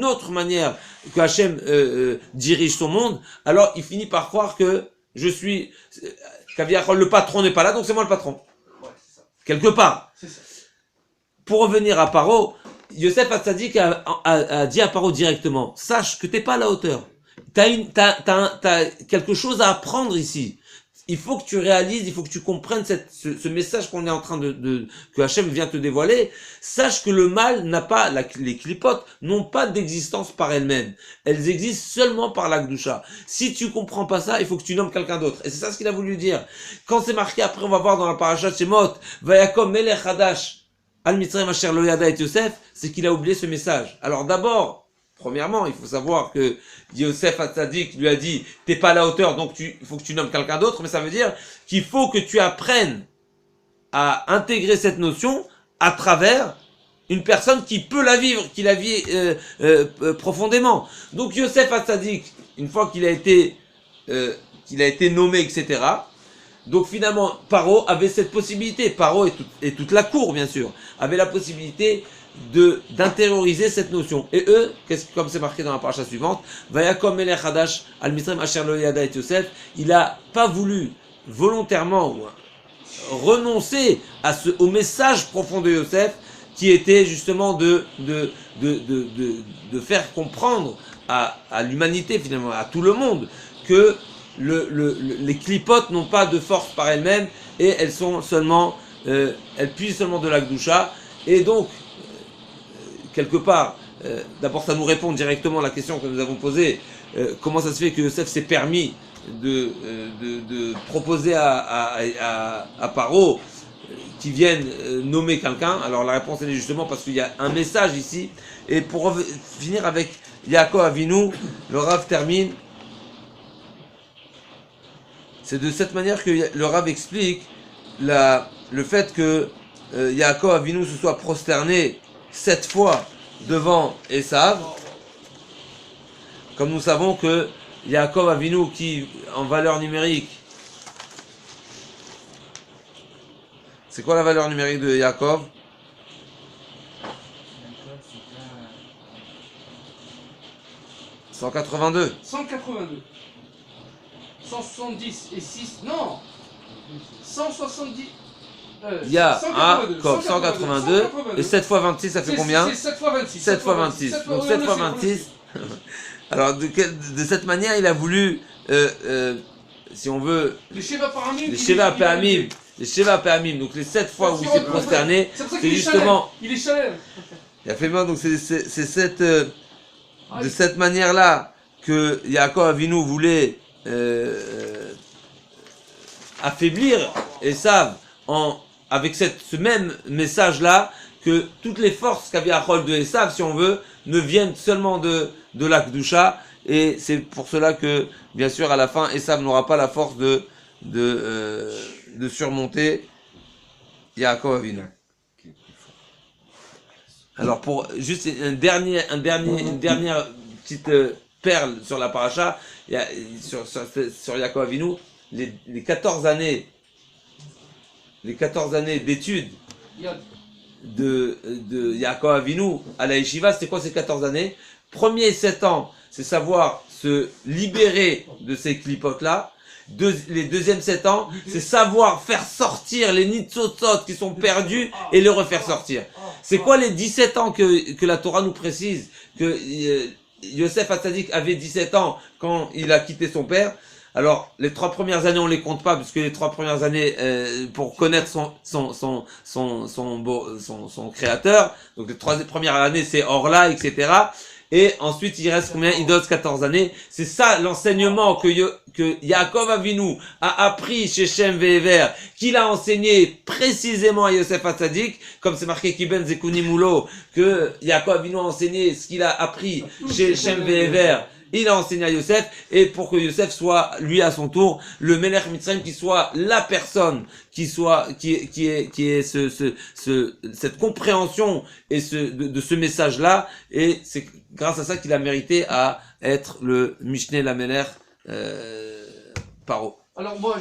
autre manière que Hachem dirige son monde. Alors il finit par croire que je suis, Kaviachol, le patron n'est pas là, donc c'est moi le patron. Ouais, c'est ça. Quelque part. C'est ça. Pour revenir à Paro, Yosef Hatzadik a dit à Paro directement, sache que t'es pas à la hauteur. T'as quelque chose à apprendre ici. Il faut que tu réalises, il faut que tu comprennes ce message qu'on est en train que Hachem vient te dévoiler. Sache que le mal n'a pas, les clipotes n'ont pas d'existence par elles-mêmes. Elles existent seulement par la Gdusha. Si tu comprends pas ça, il faut que tu nommes quelqu'un d'autre. Et c'est ça ce qu'il a voulu dire. Quand c'est marqué, après on va voir dans la paracha de Shemot, Vayakom Melech Hadash, Al-Mitzrayim Asher Lo Yada et Yosef, c'est qu'il a oublié ce message. Alors d'abord, premièrement, il faut savoir que Yosef Hatzadik lui a dit, t'es pas à la hauteur, donc il faut que tu nommes quelqu'un d'autre, mais ça veut dire qu'il faut que tu apprennes à intégrer cette notion à travers une personne qui peut la vivre, qui la vit profondément. Donc Yosef Hatzadik, une fois qu'il a été nommé, etc., donc finalement, Paro avait cette possibilité, Paro et toute la cour bien sûr, avait la possibilité d'intérioriser cette notion. Et eux, comme c'est marqué dans la paracha suivante, Vayakom Melech Hadash al Mitzrayim Asher Lo Yada et Yosef, il a pas voulu volontairement renoncer au message profond de Yosef, qui était justement de faire comprendre à l'humanité finalement, à tout le monde, que les clipotes n'ont pas de force par elles-mêmes et elles sont seulement, elles puisent seulement de la Gdusha. Et donc, quelque part, d'abord ça nous répond directement à la question que nous avons posée, comment ça se fait que Yosef s'est permis de proposer à Paro qui vienne nommer quelqu'un. Alors la réponse elle est justement parce qu'il y a un message ici. Et pour finir avec Yaakov Avinu, le Rav termine. C'est de cette manière que le Rav explique le fait que Yaakov Avinu se soit prosterné 7 fois devant Esav. Comme nous savons que Yaakov Avinu, qui en valeur numérique, c'est quoi la valeur numérique de Yaakov? 182. 182. 170 et 6. Non 170. Yaakov 182. Et 7 fois 26, ça fait combien? C'est 7 fois 26. 7 fois 26. Donc 7 fois 26. Alors de cette manière, il a voulu, si on veut, les Sheva Pe'amim, donc les 7 fois où il s'est prosterné, c'est justement. Il est chaleur. Il a fait mal, donc c'est de cette manière-là que Yaakov Avinu voulait affaiblir Esav avec ce même message-là, que toutes les forces qu'avait Achol de Esav, si on veut, ne viennent seulement de la Kedusha, et c'est pour cela que, bien sûr, à la fin, Esav n'aura pas la force de surmonter Yaakov Avinu. Alors, pour juste une dernière petite perle sur la paracha, sur Yaakov Avinu, les 14 années d'études de Yaakov Avinu à la Yeshiva, c'était quoi ces 14 années? Premier 7 ans, c'est savoir se libérer de ces clipotes-là. Les deuxièmes 7 ans, c'est savoir faire sortir les nitzotzot qui sont perdus et les refaire sortir. C'est quoi les 17 ans que la Torah nous précise? Que Yosef Hatzadik avait 17 ans quand il a quitté son père. Alors, les 3 premières années, on les compte pas, puisque les 3 premières années, pour connaître son créateur, donc les 3 premières années, c'est Orla, etc. Et ensuite, il reste combien? Il donne 14 années. C'est ça l'enseignement que Yaakov Avinu a appris chez Shem Ve'ever, qu'il a enseigné précisément à Yosef Hatzadik, comme c'est marqué Kiben Zekuni Moulo, que Yaakov Avinu a enseigné ce qu'il a appris chez Shem Ve'ever. Il a enseigné à Yosef, et pour que Yosef soit, lui, à son tour, le Melech Mitzrayim, qui soit la personne, qui est cette compréhension et de ce message-là, et c'est grâce à ça qu'il a mérité à être le Mishneh Lamelech Paro. Alors moi,